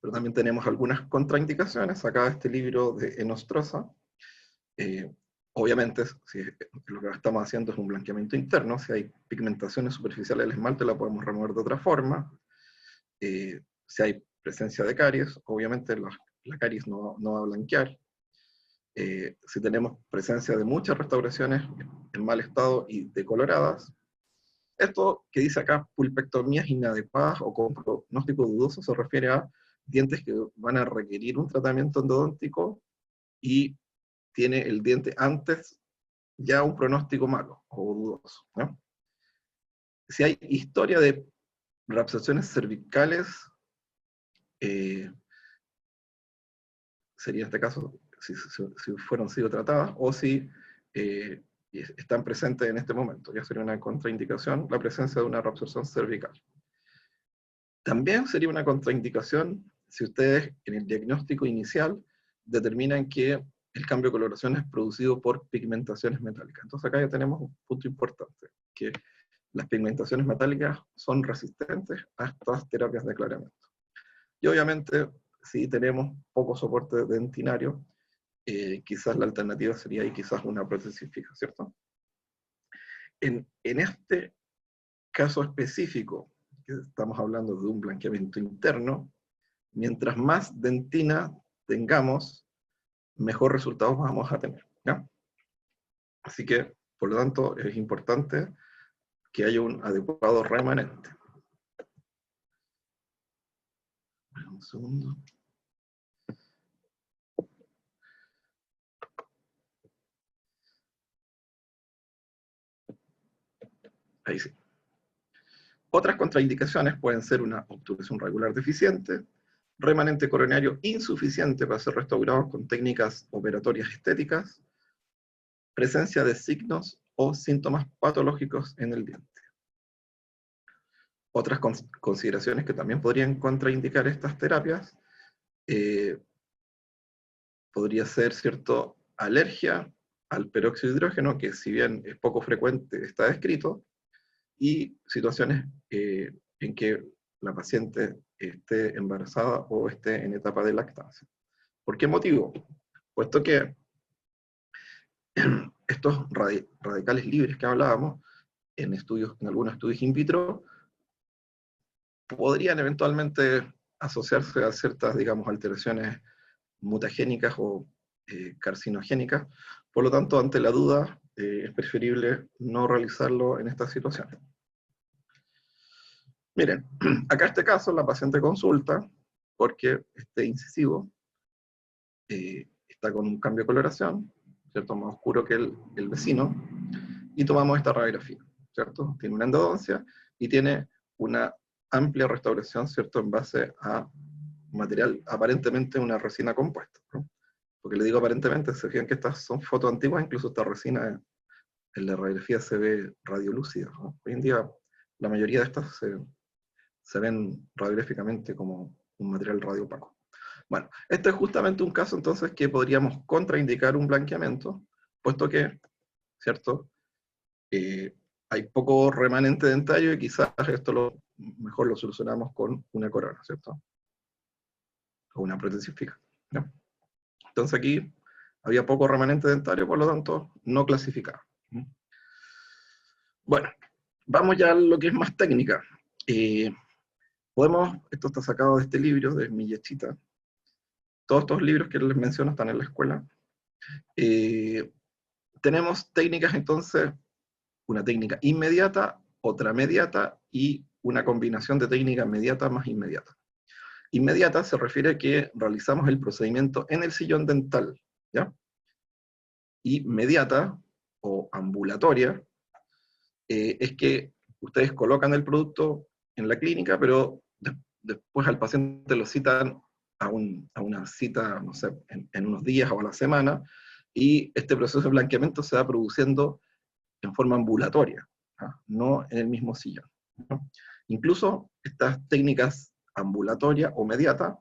Pero también tenemos algunas contraindicaciones. Acá este libro de Enostroza. Obviamente, si lo que estamos haciendo es un blanqueamiento interno, si hay pigmentaciones superficiales del esmalte, la podemos remover de otra forma. Si hay presencia de caries, obviamente la caries no va a blanquear. Si tenemos presencia de muchas restauraciones en mal estado y decoloradas, esto que dice acá, pulpectomías inadecuadas o con pronóstico dudoso, se refiere a dientes que van a requerir un tratamiento endodóntico y tiene el diente antes ya un pronóstico malo o dudoso, ¿no? Si hay historia de reabscesiones cervicales, sería en este caso si fueron sido tratadas o si están presentes en este momento. Ya sería una contraindicación la presencia de una reabsorción cervical. También sería una contraindicación si ustedes en el diagnóstico inicial determinan que el cambio de coloración es producido por pigmentaciones metálicas. Entonces acá ya tenemos un punto importante, que las pigmentaciones metálicas son resistentes a estas terapias de aclaramiento. Y obviamente, si tenemos poco soporte dentinario, quizás la alternativa sería ahí quizás una prótesis fija, ¿cierto? En este caso específico, que estamos hablando de un blanqueamiento interno, mientras más dentina tengamos, mejor resultados vamos a tener, ¿ya? Así que, por lo tanto, es importante que haya un adecuado remanente. Un segundo. Ahí sí. Otras contraindicaciones pueden ser una obturación regular deficiente, remanente coronario insuficiente para ser restaurados con técnicas operatorias estéticas, presencia de signos o síntomas patológicos en el diente. Otras consideraciones que también podrían contraindicar estas terapias podría ser, ¿cierto?, alergia al peróxido de hidrógeno, que si bien es poco frecuente, está descrito, y situaciones en que la paciente esté embarazada o esté en etapa de lactancia. ¿Por qué motivo? Puesto que estos radicales libres que hablábamos, en algunos estudios in vitro, podrían eventualmente asociarse a ciertas, digamos, alteraciones mutagénicas o carcinogénicas. Por lo tanto, ante la duda, es preferible no realizarlo en estas situaciones. Miren, acá este caso, la paciente consulta porque este incisivo está con un cambio de coloración, ¿cierto? Más oscuro que el vecino, y tomamos esta radiografía, ¿cierto? Tiene una endodoncia y tiene una amplia restauración, ¿cierto? En base a material, aparentemente una resina compuesta, ¿no? Porque le digo aparentemente, se fijan que estas son fotos antiguas, incluso esta resina en la radiografía se ve radiolúcida, ¿no? Hoy en día la mayoría de estas se ven radiográficamente como un material radiopaco. Bueno, este es justamente un caso entonces que podríamos contraindicar un blanqueamiento, puesto que, ¿cierto? Hay poco remanente dentario y quizás esto mejor lo solucionamos con una corona, ¿cierto? O una prótesis fija, ¿no? Entonces aquí había poco remanente dentario, por lo tanto, no clasificado. Bueno, vamos ya a lo que es más técnica. Esto está sacado de este libro, de Millechita. Todos estos libros que les menciono están en la escuela. Tenemos técnicas entonces, una técnica inmediata, otra mediata y una combinación de técnicas mediata más inmediata. Inmediata se refiere a que realizamos el procedimiento en el sillón dental, ¿ya? Y mediata o ambulatoria es que ustedes colocan el producto en la clínica, pero después al paciente lo citan a una cita, no sé, en unos días o a la semana, y este proceso de blanqueamiento se va produciendo en forma ambulatoria, no en el mismo sillón, ¿no? Incluso estas técnicas ambulatoria o mediata,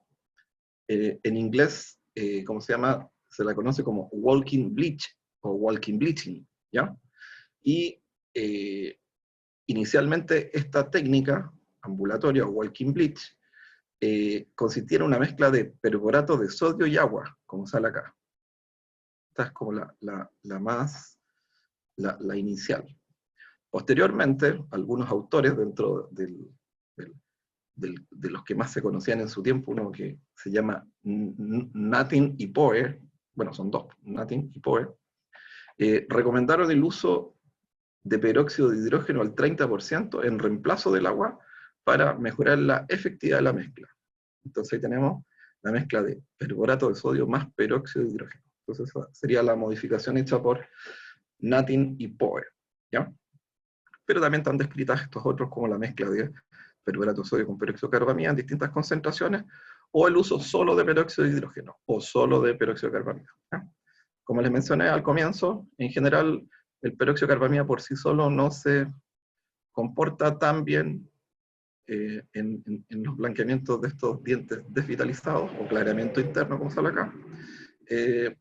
en inglés, ¿cómo se llama? Se la conoce como walking bleach o walking bleaching, ¿ya? Y inicialmente esta técnica ambulatoria o walking bleach consistía en una mezcla de perborato de sodio y agua, como sale acá. Esta es como la inicial. Posteriormente, algunos autores dentro de los que más se conocían en su tiempo, uno que se llama Natin y Poe, bueno, son dos, Natin y Poe, recomendaron el uso de peróxido de hidrógeno al 30% en reemplazo del agua para mejorar la efectividad de la mezcla. Entonces ahí tenemos la mezcla de perborato de sodio más peróxido de hidrógeno. Entonces esa sería la modificación hecha por Natin y Poe, ¿ya? Pero también están descritas estos otros como la mezcla de perborato de sodio con peróxido de carbamida en distintas concentraciones, o el uso solo de peróxido de hidrógeno, o solo de peróxido de carbamida, ¿ya? Como les mencioné al comienzo, en general el peróxido de carbamida por sí solo no se comporta tan bien en los blanqueamientos de estos dientes desvitalizados, o clareamiento interno, como sale acá.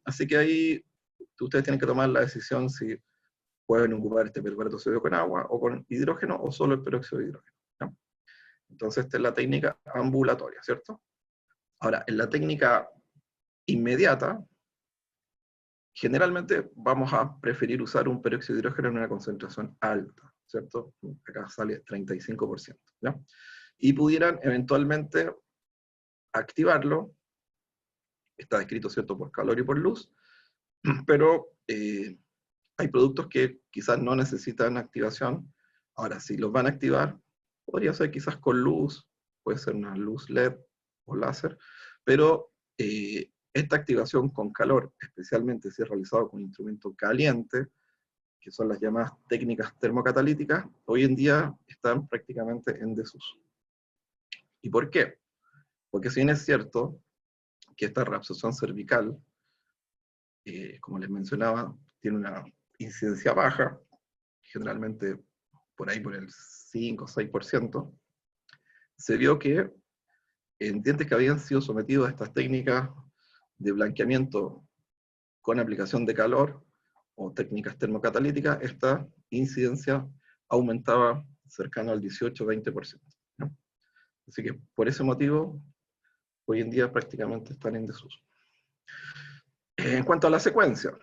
Así que ahí ustedes tienen que tomar la decisión si pueden ocupar este perborato de sodio con agua, o con hidrógeno, o solo el peróxido de hidrógeno, ¿no? Entonces esta es la técnica ambulatoria, ¿cierto? Ahora, en la técnica inmediata, generalmente vamos a preferir usar un peróxido de hidrógeno en una concentración alta, ¿cierto? Acá sale 35%, ¿ya? Y pudieran eventualmente activarlo, está descrito, ¿cierto?, por calor y por luz, pero hay productos que quizás no necesitan activación. Ahora, si los van a activar, podría ser quizás con luz, puede ser una luz LED o láser, pero esta activación con calor, especialmente si es realizado con instrumento caliente, que son las llamadas técnicas termocatalíticas, hoy en día están prácticamente en desuso. ¿Y por qué? Porque si bien es cierto que esta reabsorción cervical, como les mencionaba, tiene una incidencia baja, generalmente por ahí por el 5 o 6%, se vio que en dientes que habían sido sometidos a estas técnicas de blanqueamiento con aplicación de calor o técnicas termocatalíticas, esta incidencia aumentaba cercano al 18-20%, ¿no? Así que por ese motivo, hoy en día prácticamente están en desuso. En cuanto a la secuencia,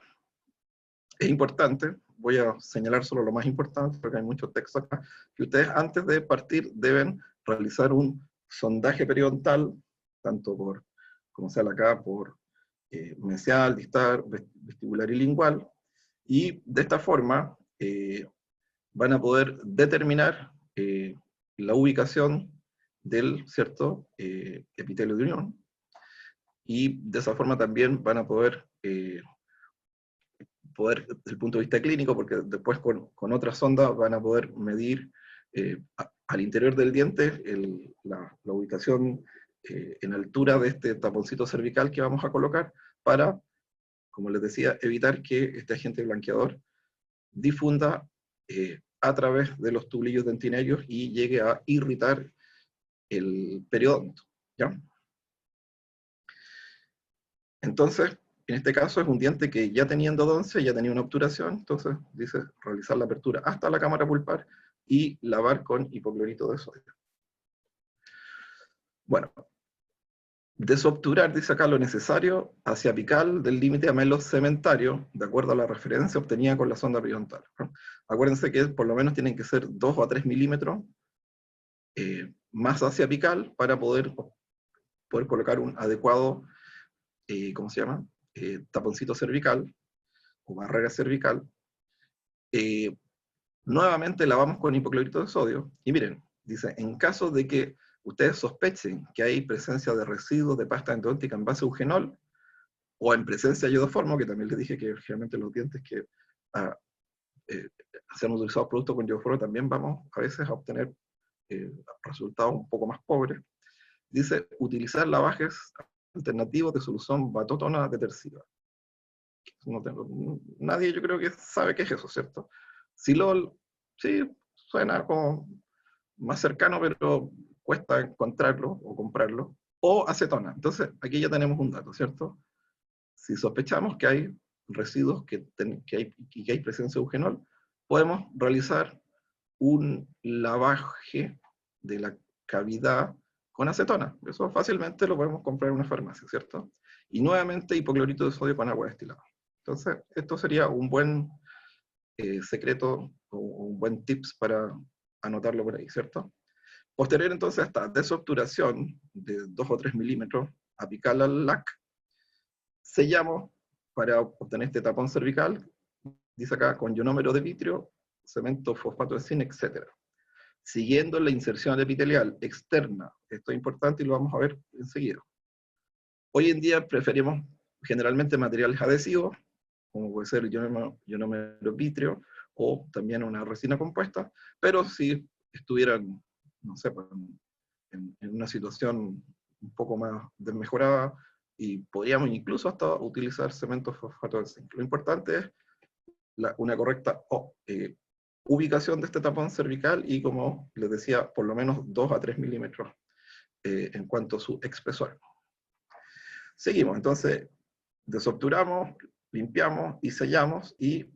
es importante, voy a señalar solo lo más importante, porque hay mucho texto acá, que ustedes antes de partir deben realizar un sondaje periodontal, tanto por, como sale acá, por mesial, distal, vestibular y lingual, y de esta forma van a poder determinar la ubicación del cierto epitelio de unión, y de esa forma también van a poder, desde el punto de vista clínico, porque después con otras sondas van a poder medir al interior del diente la ubicación en altura de este taponcito cervical que vamos a colocar para, como les decía, evitar que este agente blanqueador difunda a través de los tubulillos dentinarios y llegue a irritar el periodonto, ¿ya? Entonces, en este caso es un diente que ya tenía endodoncia, ya tenía una obturación, entonces dice realizar la apertura hasta la cámara pulpar y lavar con hipoclorito de sodio. Bueno, desobturar, dice acá, lo necesario hacia apical del límite amelo-cementario, de acuerdo a la referencia obtenida con la sonda periodontal, ¿no? Acuérdense que por lo menos tienen que ser 2 o 3 milímetros más hacia apical para poder colocar un adecuado, ¿cómo se llama? Taponcito cervical o barrera cervical. Nuevamente lavamos con hipoclorito de sodio, y miren, dice, en caso de que ustedes sospechen que hay presencia de residuos de pasta endodóntica en base a eugenol, o en presencia de iodoformo, que también les dije que generalmente los dientes que se han utilizado productos con iodoformo también vamos a veces a obtener resultados un poco más pobres. Dice, utilizar lavajes alternativos de solución batótona detersiva. Nadie yo creo que sabe qué es eso, ¿cierto? Silol, sí, suena como más cercano, pero cuesta encontrarlo o comprarlo. O acetona. Entonces, aquí ya tenemos un dato, ¿cierto? Si sospechamos que hay residuos, que hay presencia de eugenol, podemos realizar un lavaje de la cavidad con acetona. Eso fácilmente lo podemos comprar en una farmacia, ¿cierto? Y nuevamente hipoclorito de sodio con agua destilada. Entonces, esto sería un buen secreto o un buen tips para anotarlo por ahí, ¿cierto? Posterior entonces a esta desobturación de 2 o 3 milímetros apical al LAC, sellamos para obtener este tapón cervical, dice acá, con ionómero de vitrio, cemento, fosfato de zinc, etc. Siguiendo la inserción epitelial externa, esto es importante y lo vamos a ver enseguida. Hoy en día preferimos generalmente materiales adhesivos, como puede ser el ionómero vitrio, o también una resina compuesta, pero si estuvieran, no sé, en una situación un poco más desmejorada, y podríamos incluso hasta utilizar cemento fosfato de zinc. Lo importante es una correcta ubicación de este tapón cervical y, como les decía, por lo menos 2 a 3 milímetros en cuanto a su espesor. Seguimos, entonces, desobturamos, limpiamos y sellamos, y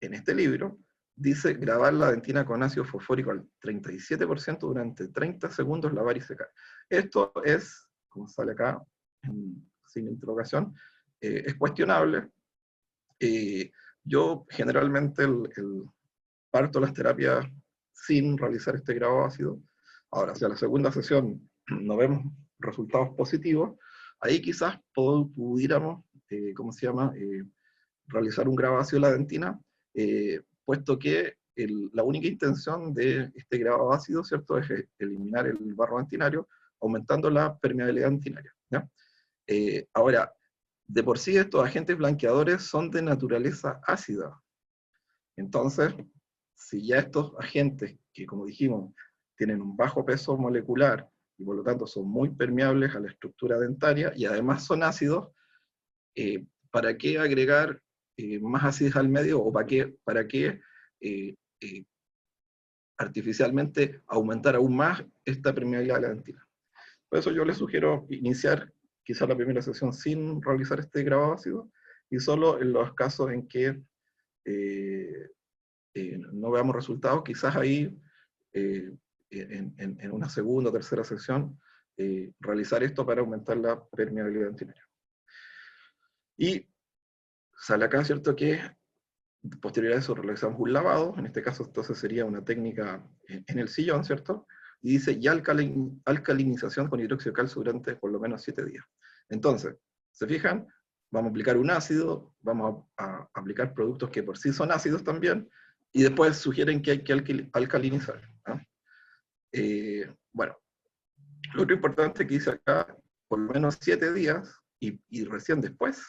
en este libro dice grabar la dentina con ácido fosfórico al 37% durante 30 segundos, lavar y secar. Esto es, como sale acá, sin interrogación, es cuestionable. Yo generalmente parto las terapias sin realizar este grado ácido. Ahora, si a la segunda sesión no vemos resultados positivos, ahí quizás pudiéramos, ¿cómo se llama?, realizar un grado ácido de la dentina, puesto que la única intención de este grado ácido, ¿cierto?, es eliminar el barro dentinario, aumentando la permeabilidad dentinaria, ¿ya? Ahora, de por sí estos agentes blanqueadores son de naturaleza ácida. Entonces, si ya estos agentes, que como dijimos, tienen un bajo peso molecular y por lo tanto son muy permeables a la estructura dentaria y además son ácidos, ¿para qué agregar más acidez al medio, o para qué artificialmente aumentar aún más esta permeabilidad de la dentina? Por eso yo les sugiero iniciar quizás la primera sesión sin realizar este grabado ácido, y solo en los casos en que no veamos resultados, quizás ahí en una segunda o tercera sesión realizar esto para aumentar la permeabilidad dentinaria. Y sale acá, ¿cierto?, que posterior a eso realizamos un lavado. En este caso entonces sería una técnica en el sillón, ¿cierto?, y dice, y alcalinización con hidróxido de calcio durante por lo menos 7 días. Entonces, ¿se fijan? Vamos a aplicar un ácido, vamos a aplicar productos que por sí son ácidos también, y después sugieren que hay que alcalinizar, ¿no? Bueno, lo otro importante que dice acá, por lo menos 7 días, y recién después,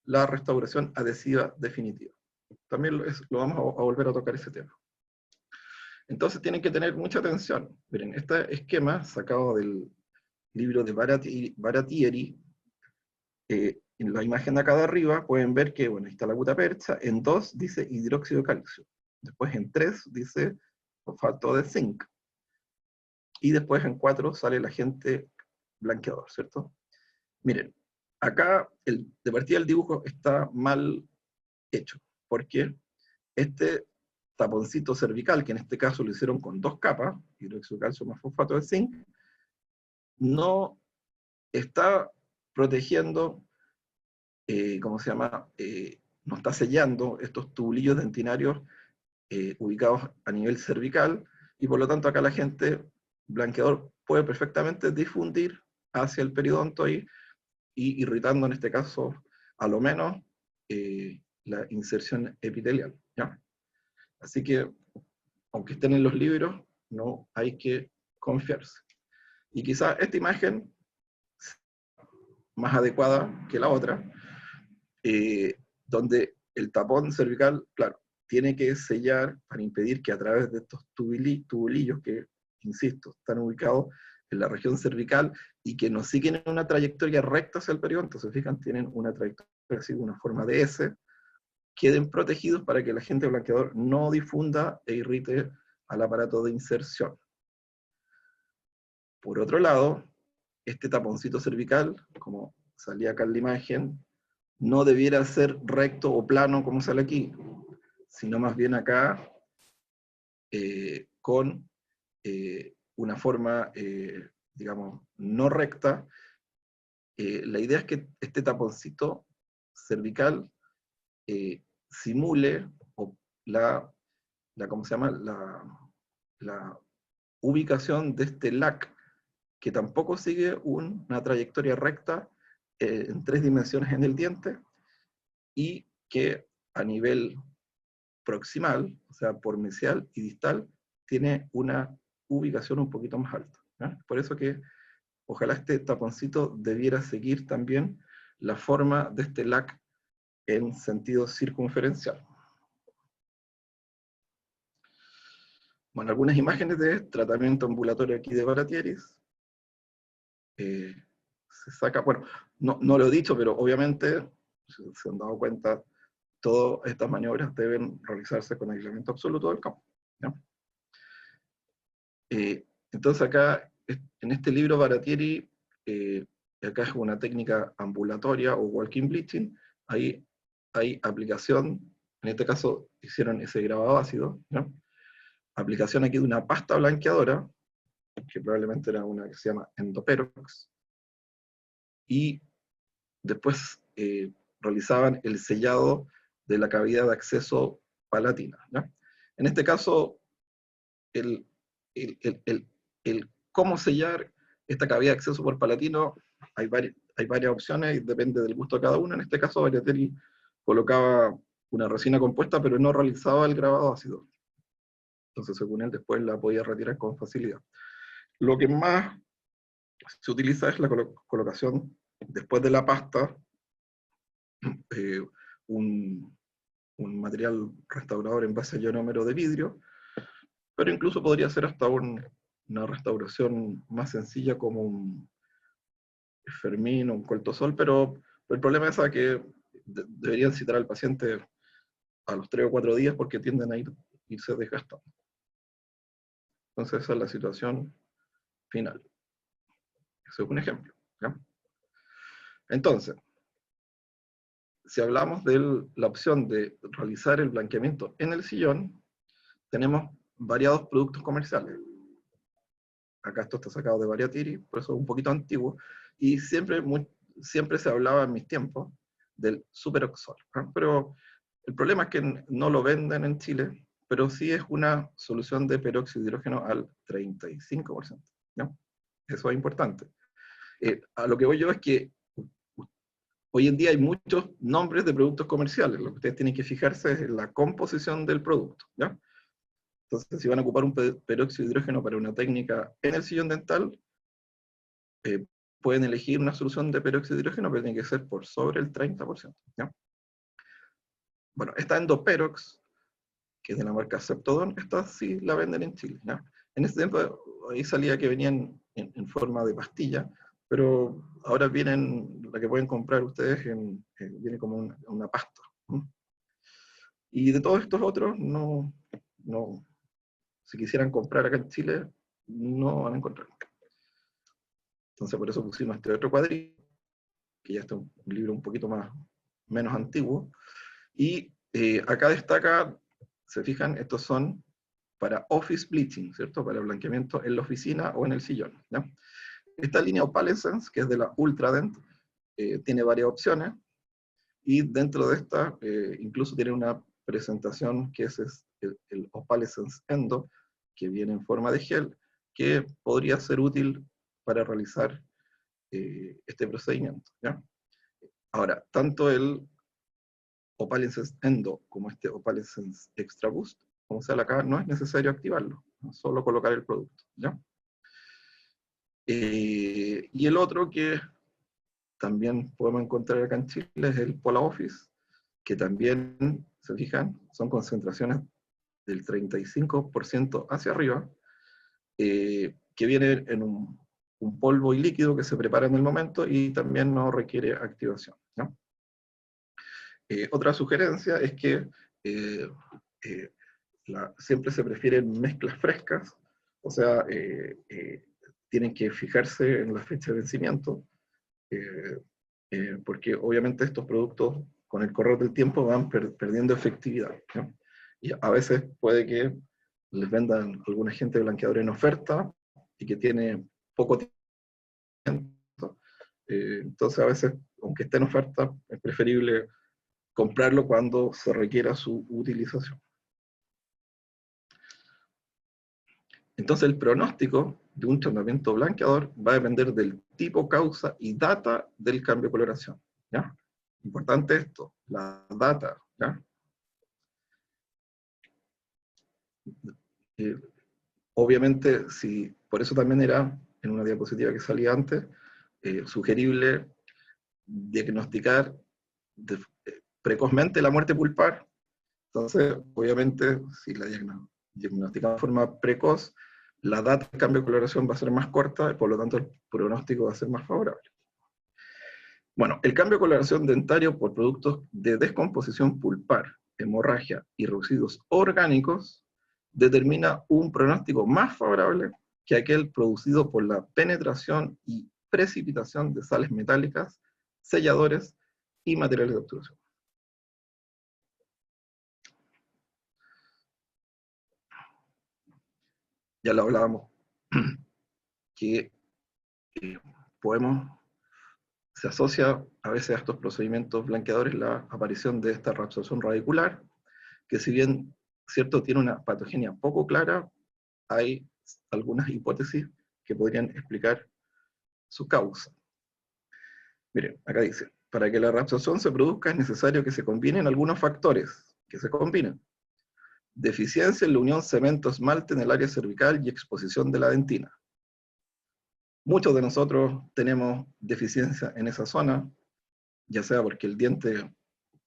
la restauración adhesiva definitiva. También lo vamos a volver a tocar ese tema. Entonces tienen que tener mucha atención. Miren, este esquema sacado del libro de Baratieri, en la imagen de acá de arriba pueden ver que, bueno, ahí está la gutapercha, en 2 dice hidróxido de calcio, después en 3 dice fosfato de zinc, y después en 4 sale el agente blanqueador, ¿cierto? Miren, acá de partida el dibujo está mal hecho, porque este taponcito cervical, que en este caso lo hicieron con 2 capas, hidróxido de calcio más fosfato de zinc, no está protegiendo, ¿cómo se llama? No está sellando estos tubulillos dentinarios ubicados a nivel cervical, y por lo tanto acá la agente blanqueador puede perfectamente difundir hacia el periodonto ahí, y irritando en este caso, a lo menos, la inserción epitelial, ¿ya? Así que, aunque estén en los libros, no hay que confiarse. Y quizá esta imagen, más adecuada que la otra, donde el tapón cervical, claro, tiene que sellar para impedir que a través de estos tubulillos que, insisto, están ubicados en la región cervical y que no siguen una trayectoria recta hacia el periodonto, se fijan, tienen una trayectoria así, una forma de S, queden protegidos para que el agente blanqueador no difunda e irrite al aparato de inserción. Por otro lado, este taponcito cervical, como salía acá en la imagen, no debiera ser recto o plano como sale aquí, sino más bien acá con una forma, digamos, no recta. La idea es que este taponcito cervical simule ¿cómo se llama? La ubicación de este LAC, que tampoco sigue una trayectoria recta en 3 dimensiones en el diente, y que a nivel proximal, o sea, por mesial y distal, tiene una ubicación un poquito más alta, ¿eh? Por eso que ojalá este taponcito debiera seguir también la forma de este LAC en sentido circunferencial. Bueno, algunas imágenes de tratamiento ambulatorio aquí de Baratieris. Se saca, bueno, no lo he dicho, pero obviamente, se han dado cuenta, todas estas maniobras deben realizarse con aislamiento absoluto del campo, ¿no? Entonces acá, en este libro Baratieri, acá es una técnica ambulatoria o walking bleaching, ahí hay aplicación, en este caso hicieron ese grabado ácido, ¿no? Aplicación aquí de una pasta blanqueadora, que probablemente era una que se llama Endoperox, y después realizaban el sellado de la cavidad de acceso palatina, ¿no? En este caso, el cómo sellar esta cavidad de acceso por palatino, hay varias opciones y depende del gusto de cada uno. En este caso, Baratieri colocaba una resina compuesta, pero no realizaba el grabado ácido. Entonces, según él, después la podía retirar con facilidad. Lo que más se utiliza es la colocación, después de la pasta, un material restaurador en base a ionómero de vidrio, pero incluso podría ser hasta una restauración más sencilla como un Fermín o un Coltosol, pero el problema es que deberían citar al paciente a los 3 o 4 días porque tienden a irse desgastando. Entonces esa es la situación final. Ese es un ejemplo, ¿ya? Entonces, si hablamos de la opción de realizar el blanqueamiento en el sillón, tenemos variados productos comerciales. Acá esto está sacado de Baratieri, por eso es un poquito antiguo, y siempre se hablaba en mis tiempos del Superoxol, ¿no? Pero el problema es que no lo venden en Chile, pero sí es una solución de peróxido de hidrógeno al 35%. ¿No? Eso es importante. A lo que voy yo es que hoy en día hay muchos nombres de productos comerciales. Lo que ustedes tienen que fijarse es en la composición del producto. ¿Ya? Entonces, si van a ocupar un peróxido de hidrógeno para una técnica en el sillón dental, pueden elegir una solución de peróxido de hidrógeno, pero tiene que ser por sobre el 30%. ¿Ya? Bueno, esta Endoperox, que es de la marca Ceptodon, esta sí la venden en Chile. ¿Ya? En ese tiempo ahí salía que venían en forma de pastilla, pero ahora vienen, la que pueden comprar ustedes, viene como una pasta. ¿Mm? Y de todos estos otros, no, si quisieran comprar acá en Chile, no van a encontrar. Entonces por eso pusimos este otro cuadrito, que ya está un libro un poquito menos antiguo. Y acá destaca, se fijan, estos son para office bleaching, ¿cierto? Para blanqueamiento en la oficina o en el sillón. ¿Ya? Esta línea Opalescence, que es de la Ultradent, tiene varias opciones, y dentro de esta incluso tiene una presentación que es el Opalescence Endo, que viene en forma de gel, que podría ser útil para realizar este procedimiento. ¿Ya? Ahora, tanto el Opalescence Endo como este Opalescence Extra Boost, como sale acá, no es necesario activarlo, ¿no? Solo colocar el producto. ¿Ya? Y el otro que también podemos encontrar acá en Chile es el Pola Office, que también, se fijan, son concentraciones del 35% hacia arriba, que viene en un polvo y líquido que se prepara en el momento y también no requiere activación. ¿No? Otra sugerencia es que eh, eh, siempre se prefieren mezclas frescas, o sea, tienen que fijarse en la fecha de vencimiento, porque obviamente estos productos con el correr del tiempo van perdiendo efectividad, ¿no? Y a veces puede que les vendan alguna agente blanqueador en oferta y que tiene poco tiempo. Entonces a veces, aunque esté en oferta, es preferible comprarlo cuando se requiera su utilización. Entonces el pronóstico de un tratamiento blanqueador va a depender del tipo, causa y data del cambio de coloración. ¿Ya? Importante esto, la data. ¿Ya? Obviamente, si, por eso también era, en una diapositiva que salía antes, sugerible diagnosticar precozmente la muerte pulpar. Entonces, obviamente, si la diagnosticamos de forma precoz, la data de cambio de coloración va a ser más corta y por lo tanto el pronóstico va a ser más favorable. Bueno, el cambio de coloración dentario por productos de descomposición pulpar, hemorragia y residuos orgánicos determina un pronóstico más favorable que aquel producido por la penetración y precipitación de sales metálicas, selladores y materiales de obstrucción. Ya lo hablábamos, que se asocia a veces a estos procedimientos blanqueadores la aparición de esta reabsorción radicular, que si bien, cierto, tiene una patogenia poco clara, hay algunas hipótesis que podrían explicar su causa. Miren, acá dice, para que la reabsorción se produzca es necesario que se combinen algunos factores, que se combinen. Deficiencia en la unión cemento-esmalte en el área cervical y exposición de la dentina. Muchos de nosotros tenemos deficiencia en esa zona, ya sea porque el diente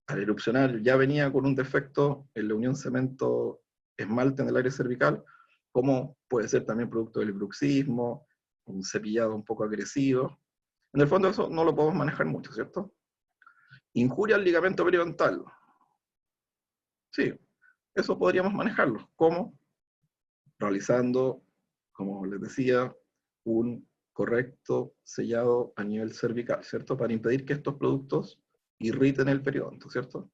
al erupcionar ya venía con un defecto en la unión cemento-esmalte en el área cervical, como puede ser también producto del bruxismo, un cepillado un poco agresivo. En el fondo eso no lo podemos manejar mucho, ¿cierto? Injuria al ligamento periodontal. Sí, eso podríamos manejarlo. ¿Cómo? Realizando, como les decía, un correcto sellado a nivel cervical, ¿cierto? Para impedir que estos productos irriten el periodonto, ¿cierto?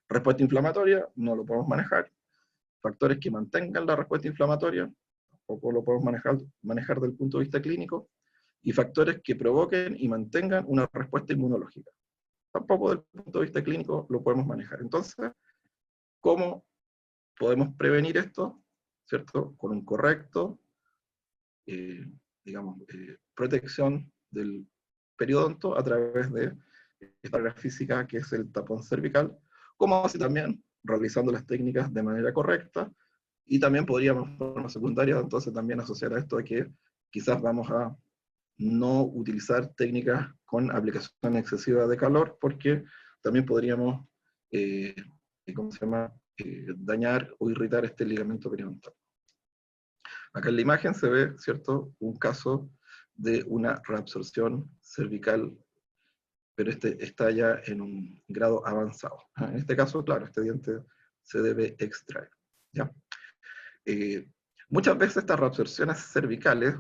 Respuesta inflamatoria, no lo podemos manejar. Factores que mantengan la respuesta inflamatoria, tampoco lo podemos manejar desde el punto de vista clínico. Y factores que provoquen y mantengan una respuesta inmunológica. Tampoco desde el punto de vista clínico lo podemos manejar. Entonces, ¿cómo podemos prevenir esto, ¿cierto? Con un correcto, digamos, protección del periodonto a través de esta área física que es el tapón cervical, como así también realizando las técnicas de manera correcta, y también podríamos, de forma secundaria, entonces también asociar a esto de que quizás vamos a no utilizar técnicas con aplicación excesiva de calor, porque también podríamos, ¿cómo se llama?, dañar o irritar este ligamento periodontal. Acá en la imagen se ve, ¿cierto?, un caso de una reabsorción cervical, pero este está ya en un grado avanzado. En este caso, claro, este diente se debe extraer, ¿ya? Muchas veces estas reabsorciones cervicales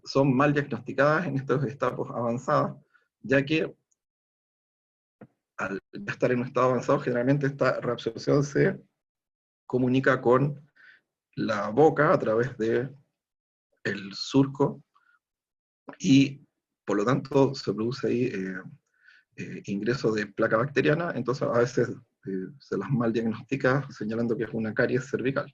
son mal diagnosticadas en estos estados avanzados, ya que al estar en un estado avanzado, generalmente esta reabsorción se comunica con la boca a través de el surco, y por lo tanto se produce ahí ingreso de placa bacteriana, entonces a veces se las mal diagnostica señalando que es una caries cervical.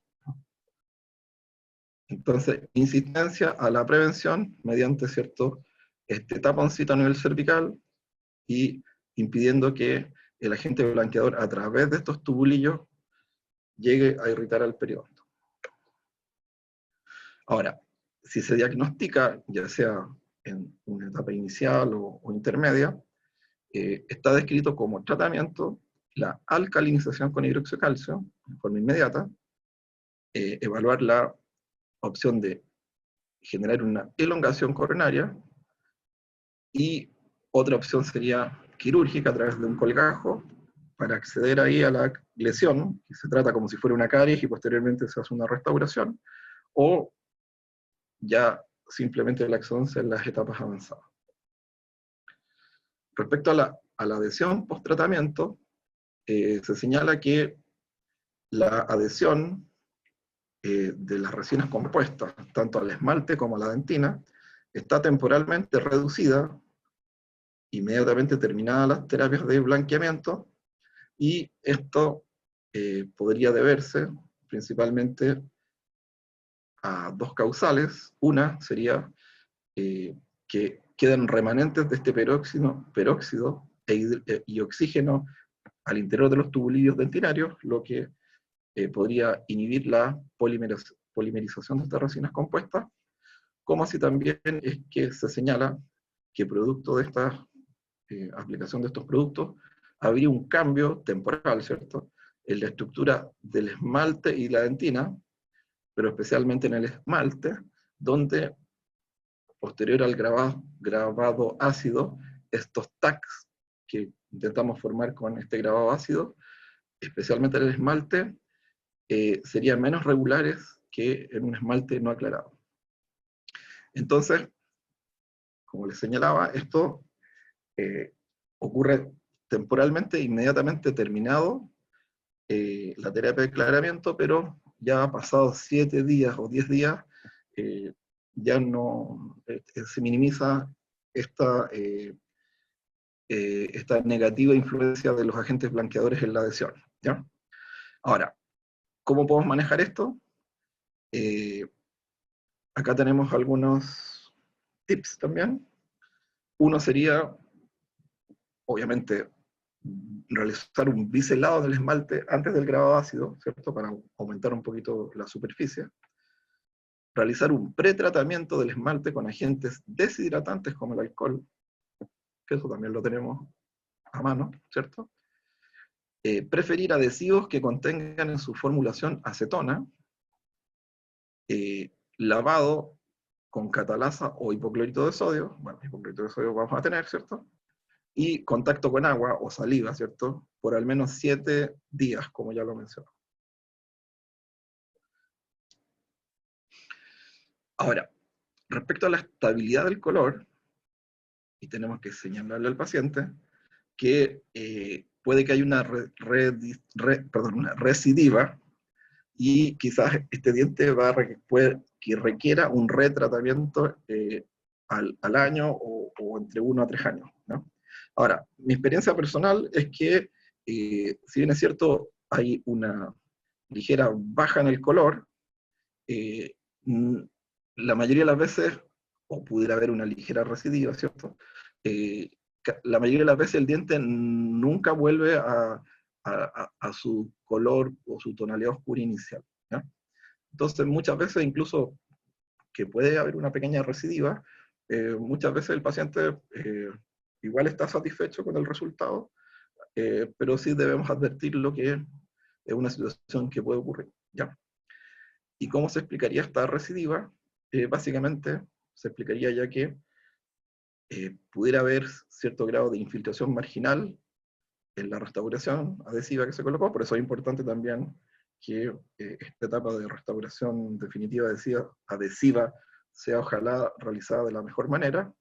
Entonces, insistencia a la prevención mediante, ¿cierto?, este taponcito a nivel cervical, y impidiendo que el agente blanqueador a través de estos tubulillos llegue a irritar al periodonto. Ahora, si se diagnostica, ya sea en una etapa inicial o intermedia, está descrito como tratamiento la alcalinización con hidróxido de calcio de forma inmediata, evaluar la opción de generar una elongación coronaria, y otra opción sería quirúrgica a través de un colgajo para acceder ahí a la lesión, que se trata como si fuera una caries y posteriormente se hace una restauración, o ya simplemente la exodoncia en las etapas avanzadas. Respecto a la adhesión post-tratamiento, se señala que la adhesión de las resinas compuestas, tanto al esmalte como a la dentina, está temporalmente reducida inmediatamente terminadas las terapias de blanqueamiento, y esto podría deberse principalmente a dos causales. Una sería que quedan remanentes de este peróxido y oxígeno al interior de los tubulillos dentinarios, lo que podría inhibir la polimerización de estas resinas compuestas, como así también es que se señala que producto de esta aplicación de estos productos habría un cambio temporal, ¿cierto?, en la estructura del esmalte y la dentina, pero especialmente en el esmalte, donde posterior al grabado ácido, estos tags que intentamos formar con este grabado ácido, especialmente en el esmalte, serían menos regulares que en un esmalte no aclarado. Entonces, como les señalaba, esto ocurre temporalmente, inmediatamente terminado la terapia de aclaramiento, pero ya pasados 7 días o 10 días, ya no se minimiza esta negativa influencia de los agentes blanqueadores en la adhesión, ¿ya? Ahora, ¿cómo podemos manejar esto? Acá tenemos algunos tips también. Uno sería, obviamente, realizar un biselado del esmalte antes del grabado ácido, ¿cierto?, para aumentar un poquito la superficie. Realizar un pretratamiento del esmalte con agentes deshidratantes como el alcohol, que eso también lo tenemos a mano, ¿cierto? Preferir adhesivos que contengan en su formulación acetona, lavado con catalasa o hipoclorito de sodio, bueno, hipoclorito de sodio vamos a tener, ¿cierto?, y contacto con agua o saliva, ¿cierto?, por al menos 7 días, como ya lo mencioné. Ahora, respecto a la estabilidad del color, y tenemos que señalarle al paciente que puede que haya una una recidiva, y quizás este diente puede que requiera un retratamiento al año o entre 1 a 3 años, ¿no? Ahora, mi experiencia personal es que, si bien es cierto, hay una ligera baja en el color, la mayoría de las veces, o pudiera haber una ligera recidiva, ¿cierto? La mayoría de las veces el diente nunca vuelve a su color o su tonalidad oscura inicial, ¿ya? Entonces, muchas veces, incluso que puede haber una pequeña recidiva, muchas veces el paciente igual está satisfecho con el resultado, pero sí debemos advertir lo que es una situación que puede ocurrir, ¿ya? ¿Y cómo se explicaría esta recidiva? Básicamente se explicaría ya que pudiera haber cierto grado de infiltración marginal en la restauración adhesiva que se colocó, por eso es importante también que esta etapa de restauración definitiva adhesiva sea ojalá realizada de la mejor manera,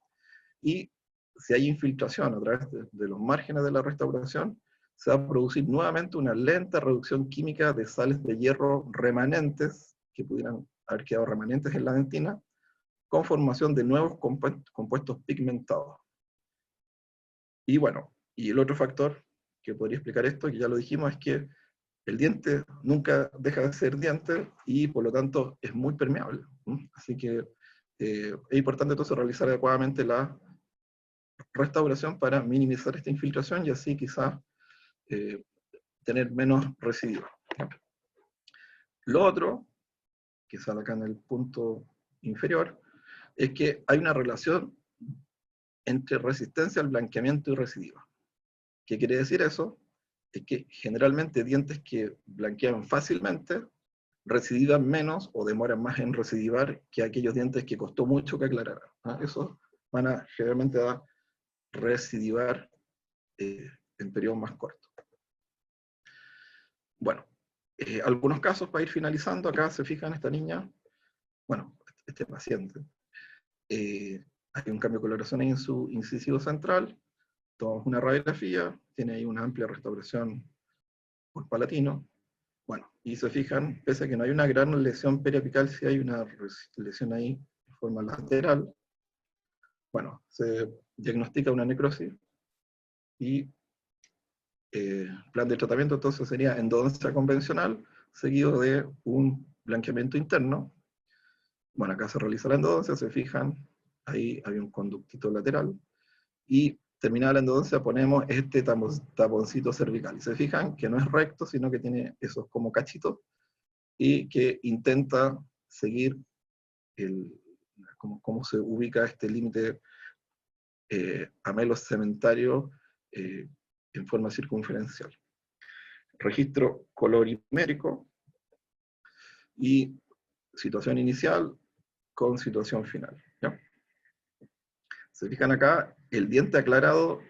y si hay infiltración a través de los márgenes de la restauración, se va a producir nuevamente una lenta reducción química de sales de hierro remanentes, que pudieran haber quedado remanentes en la dentina, con formación de nuevos compuestos pigmentados. Y bueno, y el otro factor que podría explicar esto, que ya lo dijimos, es que el diente nunca deja de ser diente y por lo tanto es muy permeable. Así que es importante entonces realizar adecuadamente la restauración para minimizar esta infiltración y así quizás tener menos residuos. Lo otro, que sale acá en el punto inferior, es que hay una relación entre resistencia al blanqueamiento y recidiva. ¿Qué quiere decir eso? Es que generalmente dientes que blanquean fácilmente recidivan menos o demoran más en recidivar que aquellos dientes que costó mucho que aclararan. Esos van a generalmente a recidivar en periodos más cortos. Bueno, algunos casos para ir finalizando, acá se fijan esta niña, bueno, este paciente, hay un cambio de coloración ahí en su incisivo central, tomamos una radiografía, tiene ahí una amplia restauración por palatino, bueno, y se fijan, pese a que no hay una gran lesión periapical, sí hay una lesión ahí de forma lateral, bueno, se diagnostica una necrosis, y plan de tratamiento entonces sería endodoncia convencional, seguido de un blanqueamiento interno. Bueno, acá se realiza la endodoncia, se fijan, ahí hay un conductito lateral, y terminada la endodoncia ponemos este taponcito cervical. Y se fijan que no es recto, sino que tiene esos como cachitos, y que intenta seguir cómo se ubica este límite amelo-cementario en forma circunferencial. Registro colorimérico y situación inicial con situación final, ¿ya? Se fijan acá, el diente aclarado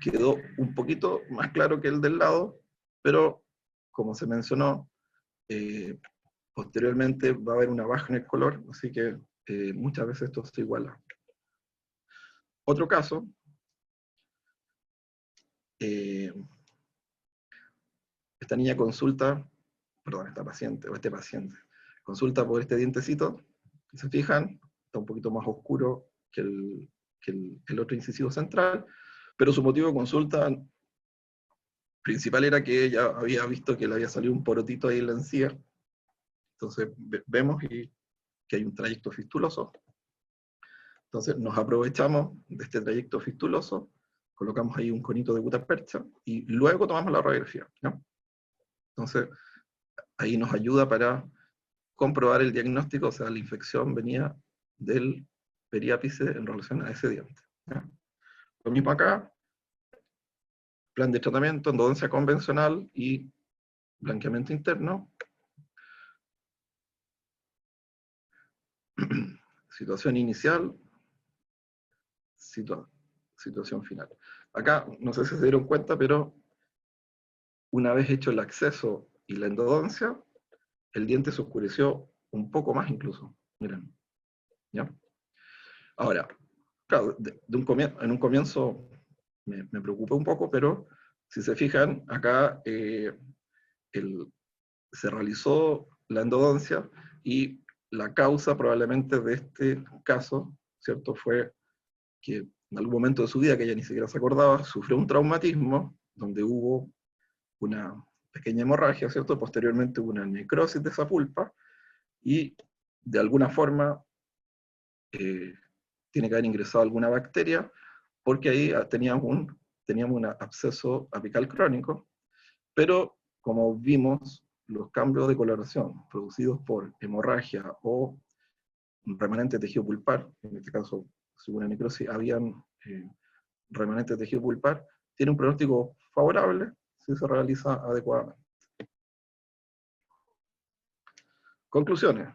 quedó un poquito más claro que el del lado, pero como se mencionó, posteriormente va a haber una baja en el color, así que muchas veces esto se iguala. Otro caso, esta niña consulta, perdón, esta paciente, o este paciente, consulta por este dientecito, y se fijan, está un poquito más oscuro que el otro incisivo central, pero su motivo de consulta principal era que ella había visto que le había salido un porotito ahí en la encía, entonces vemos que hay un trayecto fistuloso, entonces nos aprovechamos de este trayecto fistuloso, colocamos ahí un conito de gutapercha, y luego tomamos la radiografía, ¿no? Entonces, ahí nos ayuda para comprobar el diagnóstico, o sea, la infección venía del periápice en relación a ese diente, ¿ya? Lo mismo acá, plan de tratamiento, endodoncia convencional y blanqueamiento interno. Situación inicial, situación final. Acá, no sé si se dieron cuenta, pero una vez hecho el acceso y la endodoncia, el diente se oscureció un poco más incluso. Miren, ¿ya? Ahora, claro, en un comienzo me preocupé un poco, pero si se fijan, acá se realizó la endodoncia y la causa probablemente de este caso, ¿cierto? Fue que en algún momento de su vida, que ella ni siquiera se acordaba, sufrió un traumatismo donde hubo una pequeña hemorragia, ¿cierto? Posteriormente hubo una necrosis de esa pulpa y de alguna forma tiene que haber ingresado alguna bacteria porque ahí teníamos un absceso apical crónico, pero como vimos, los cambios de coloración producidos por hemorragia o remanente de tejido pulpar, en este caso, según la necrosis, habían remanente de tejido pulpar, tiene un pronóstico favorable si se realiza adecuadamente. Conclusiones.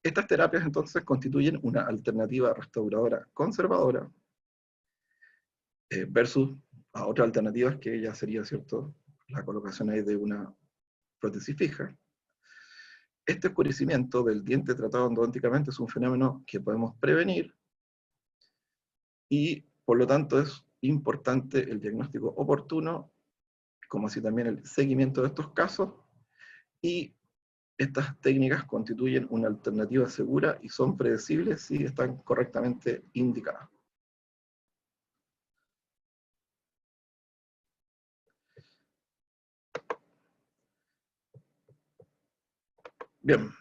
Estas terapias entonces constituyen una alternativa restauradora conservadora versus a otras alternativas que ya sería, ¿cierto?, la colocación ahí de una prótesis fija. Este oscurecimiento del diente tratado endodónticamente es un fenómeno que podemos prevenir y por lo tanto es importante el diagnóstico oportuno, como así también el seguimiento de estos casos, y estas técnicas constituyen una alternativa segura y son predecibles si están correctamente indicadas. Bien,